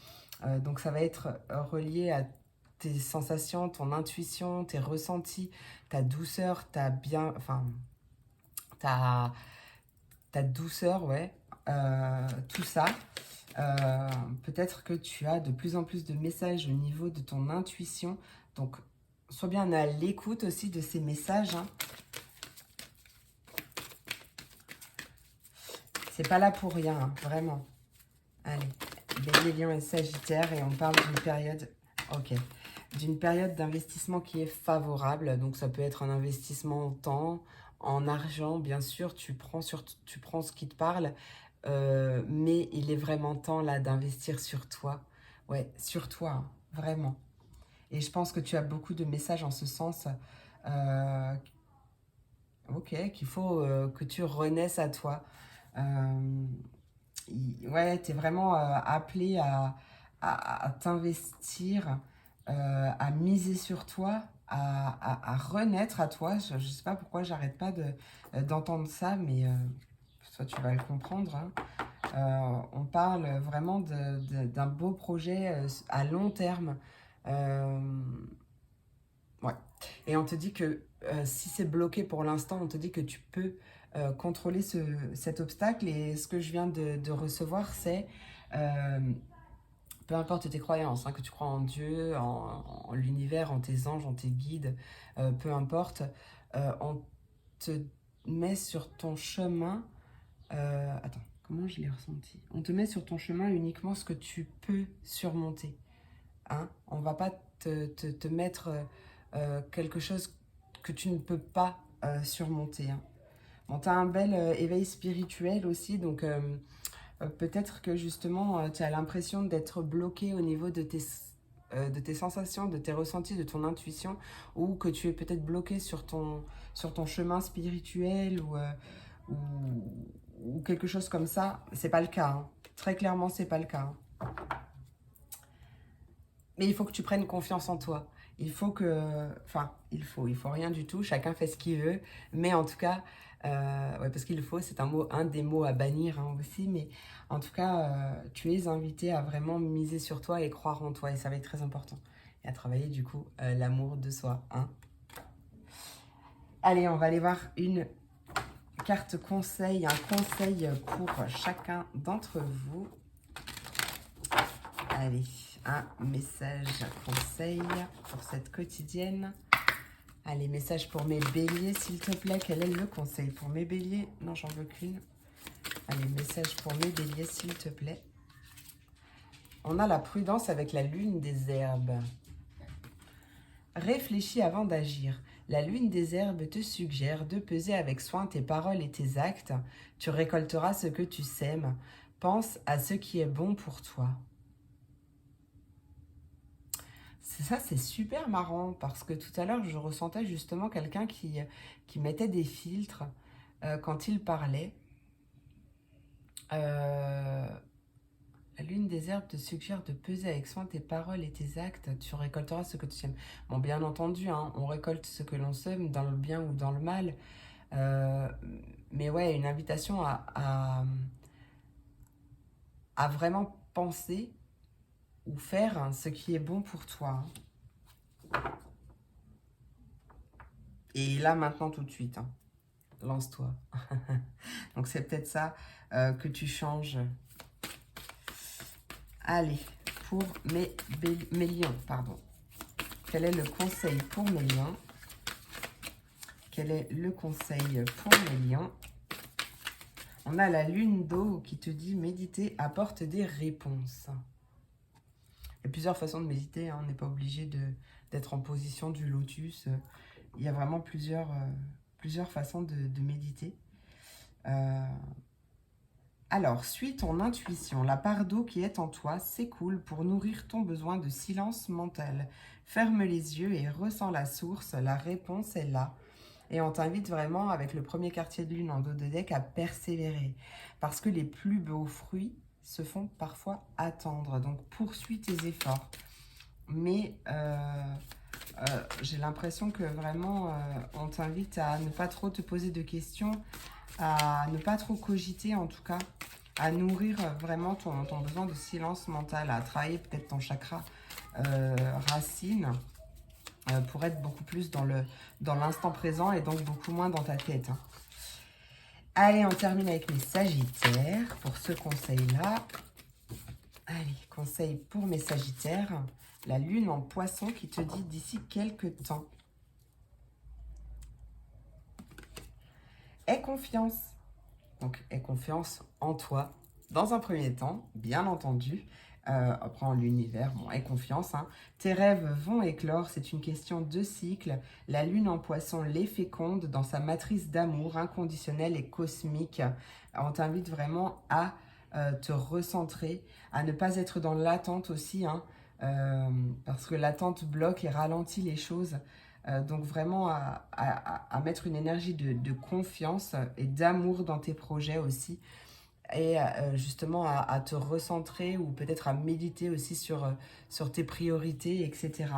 Donc, ça va être relié à tes sensations, ton intuition, tes ressentis, ta douceur, ta douceur, ouais, tout ça. Peut-être que tu as de plus en plus de messages au niveau de ton intuition. Donc, sois bien à l'écoute aussi de ces messages. Hein. C'est pas là pour rien, hein, vraiment. Allez, Bélier, Lion et Sagittaire, et on parle d'une période... Ok. D'une période d'investissement qui est favorable. Donc, ça peut être un investissement en temps, en argent, bien sûr. Tu prends ce qui te parle. Mais il est vraiment temps, là, d'investir sur toi. Ouais, sur toi, hein, vraiment. Et je pense que tu as beaucoup de messages en ce sens. Ok, qu'il faut que tu renaisses à toi. Ouais, tu es vraiment appelé à t'investir, à miser sur toi, à renaître à toi. Je ne sais pas pourquoi j'arrête pas d'entendre ça, mais toi tu vas le comprendre. Hein. On parle vraiment d'un beau projet à long terme. Ouais. Et on te dit que si c'est bloqué pour l'instant, on te dit que tu peux contrôler cet obstacle. Et ce que je viens de recevoir, c'est, peu importe tes croyances, hein, que tu crois en Dieu, en l'univers, en tes anges, en tes guides, peu importe, on te met sur ton chemin. Attends, comment je l'ai ressenti? On te met sur ton chemin uniquement ce que tu peux surmonter. Hein? On ne va pas te mettre quelque chose que tu ne peux pas surmonter. Hein. Bon, tu as un bel éveil spirituel aussi, donc peut-être que justement tu as l'impression d'être bloqué au niveau de tes sensations, de tes ressentis, de ton intuition, ou que tu es peut-être bloqué sur ton chemin spirituel, ou, ou quelque chose comme ça. C'est pas le cas. Hein. Très clairement, c'est pas le cas. Hein. Mais il faut que tu prennes confiance en toi. Il faut que... Enfin, il faut rien du tout. Chacun fait ce qu'il veut. Mais en tout cas, ouais, parce qu'il faut, c'est un des mots à bannir hein, aussi. Mais en tout cas, tu es invité à vraiment miser sur toi et croire en toi. Et ça va être très important. Et à travailler du coup l'amour de soi. Hein. Allez, on va aller voir une carte conseil. Un conseil pour chacun d'entre vous. Allez. Un message conseil pour cette quotidienne. Allez, message pour mes béliers, s'il te plaît. Quel est le conseil pour mes béliers? Non, j'en veux qu'une. Allez, message pour mes béliers, s'il te plaît. On a la prudence avec la lune des herbes. Réfléchis avant d'agir. La lune des herbes te suggère de peser avec soin tes paroles et tes actes. Tu récolteras ce que tu sèmes. Pense à ce qui est bon pour toi. Ça, c'est super marrant parce que tout à l'heure, je ressentais justement quelqu'un qui mettait des filtres quand il parlait. La lune des herbes te suggère de peser avec soin tes paroles et tes actes. Tu récolteras ce que tu aimes. Bon, bien entendu, hein, on récolte ce que l'on sème, dans le bien ou dans le mal. Mais ouais, une invitation à vraiment penser ou faire ce qui est bon pour toi. Et là, maintenant, tout de suite. Hein. Lance-toi. Donc, c'est peut-être ça que tu changes. Allez, pour mes lions, pardon. Quel est le conseil pour mes lions? Quel est le conseil pour mes lions? On a la lune d'eau qui te dit méditer apporte des réponses. Il y a plusieurs façons de méditer, hein. On n'est pas obligé d'être en position du lotus. Il y a vraiment plusieurs façons de méditer. Alors, suis ton intuition. La part d'eau qui est en toi s'écoule pour nourrir ton besoin de silence mental. Ferme les yeux et ressens la source. La réponse est là. Et on t'invite vraiment, avec le premier quartier de lune en dos de deck, à persévérer. Parce que les plus beaux fruits se font parfois attendre. Donc, poursuis tes efforts. Mais j'ai l'impression que vraiment, on t'invite à ne pas trop te poser de questions, à ne pas trop cogiter en tout cas, à nourrir vraiment ton besoin de silence mental, à travailler peut-être ton chakra racine pour être beaucoup plus dans l'instant présent et donc beaucoup moins dans ta tête. Hein. Allez, on termine avec mes sagittaires pour ce conseil-là. Allez, conseil pour mes sagittaires. La lune en poisson qui te dit d'ici quelques temps. Aie confiance. Donc, aie confiance en toi. Dans un premier temps, bien entendu. Après, en l'univers, bon, aie confiance. Hein. Tes rêves vont éclore. C'est une question de cycle. La lune en poisson les féconde dans sa matrice d'amour inconditionnel et cosmique. On t'invite vraiment à te recentrer, à ne pas être dans l'attente aussi, hein, parce que l'attente bloque et ralentit les choses. Donc vraiment à mettre une énergie de confiance et d'amour dans tes projets aussi. Et justement à te recentrer ou peut-être à méditer aussi sur tes priorités, etc.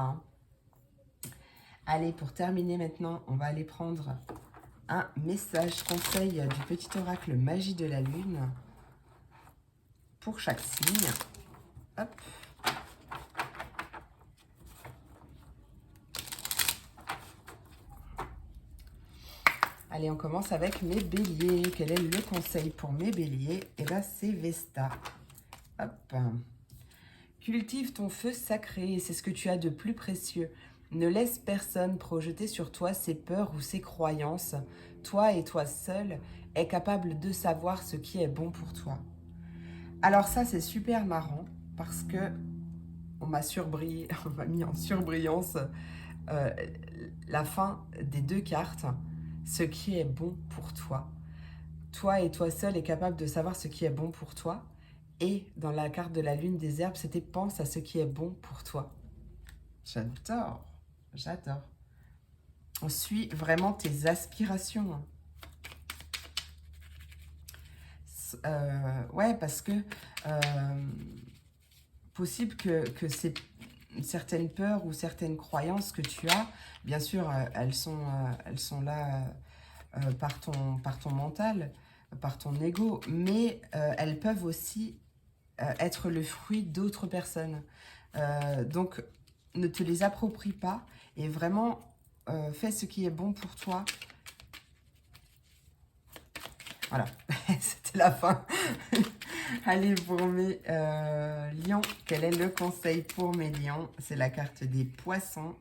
Allez, pour terminer maintenant, on va aller prendre un message conseil du petit oracle Magie de la Lune pour chaque signe. Hop. Allez, on commence avec mes béliers. Quel est le conseil pour mes béliers? Eh bien, c'est Vesta. Hop. Cultive ton feu sacré, c'est ce que tu as de plus précieux. Ne laisse personne projeter sur toi ses peurs ou ses croyances. Toi et toi seul es capable de savoir ce qui est bon pour toi. Alors ça, c'est super marrant parce que on m'a mis en surbrillance la fin des deux cartes. Ce qui est bon pour toi. Toi et toi seul est capable de savoir ce qui est bon pour toi. Et dans la carte de la lune des herbes, c'était pense à ce qui est bon pour toi. J'adore, j'adore. On suit vraiment tes aspirations. Ouais, parce que possible que c'est certaines peurs ou certaines croyances que tu as, bien sûr, elles sont là par ton mental, par ton ego, mais elles peuvent aussi être le fruit d'autres personnes. Donc, ne te les approprie pas et vraiment fais ce qui est bon pour toi. Voilà, c'était la fin. Allez, pour mes lions, quel est le conseil pour mes lions? C'est la carte des poissons.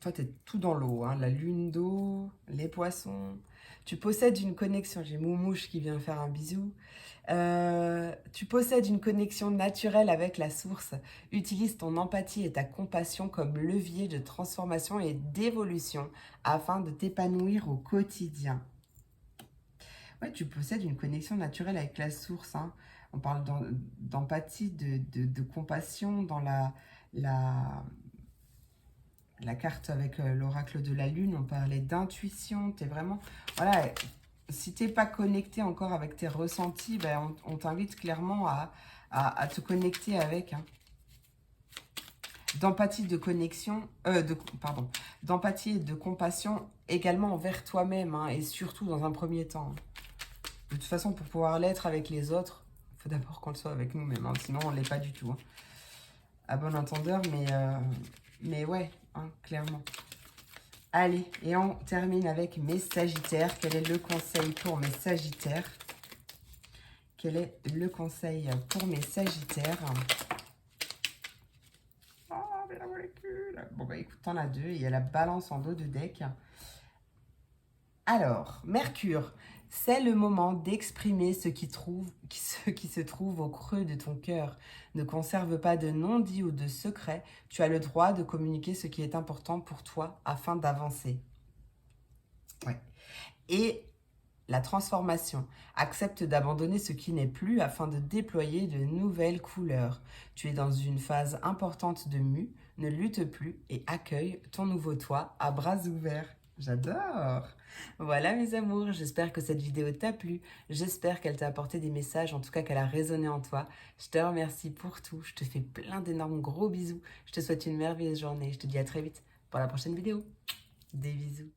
Toi, tu es tout dans l'eau, hein, la lune d'eau, les poissons. Tu possèdes une connexion, j'ai Moumouche qui vient faire un bisou. Tu possèdes une connexion naturelle avec la source. Utilise ton empathie et ta compassion comme levier de transformation et d'évolution afin de t'épanouir au quotidien. Ouais, tu possèdes une connexion naturelle avec la source. Hein. On parle d'empathie, de compassion dans la carte avec l'oracle de la lune, on parlait d'intuition, tu es vraiment... Voilà, si tu n'es pas connecté encore avec tes ressentis, ben on t'invite clairement à te connecter avec. Hein. D'empathie, de connexion, d'empathie et de compassion également envers toi-même, hein, et surtout dans un premier temps. De toute façon, pour pouvoir l'être avec les autres, il faut d'abord qu'on le soit avec nous-mêmes, hein, sinon on ne l'est pas du tout. Hein. À bon entendeur, mais ouais, hein, clairement. Allez, et on termine avec mes sagittaires. Quel est le conseil pour mes sagittaires? Quel est le conseil pour mes sagittaires? Oh, mais la molécule! Bon, bah écoute, t'en as deux. Il y a la balance en dos de deck. Alors, Mercure, c'est le moment d'exprimer ce qui se trouve au creux de ton cœur. Ne conserve pas de non-dit ou de secret. Tu as le droit de communiquer ce qui est important pour toi afin d'avancer. Ouais. Et la transformation. Accepte d'abandonner ce qui n'est plus afin de déployer de nouvelles couleurs. Tu es dans une phase importante de mue. Ne lutte plus et accueille ton nouveau toi à bras ouverts. J'adore! Voilà mes amours, j'espère que cette vidéo t'a plu, j'espère qu'elle t'a apporté des messages, en tout cas qu'elle a résonné en toi. Je te remercie pour tout, je te fais plein d'énormes gros bisous, je te souhaite une merveilleuse journée, je te dis à très vite pour la prochaine vidéo. Des bisous.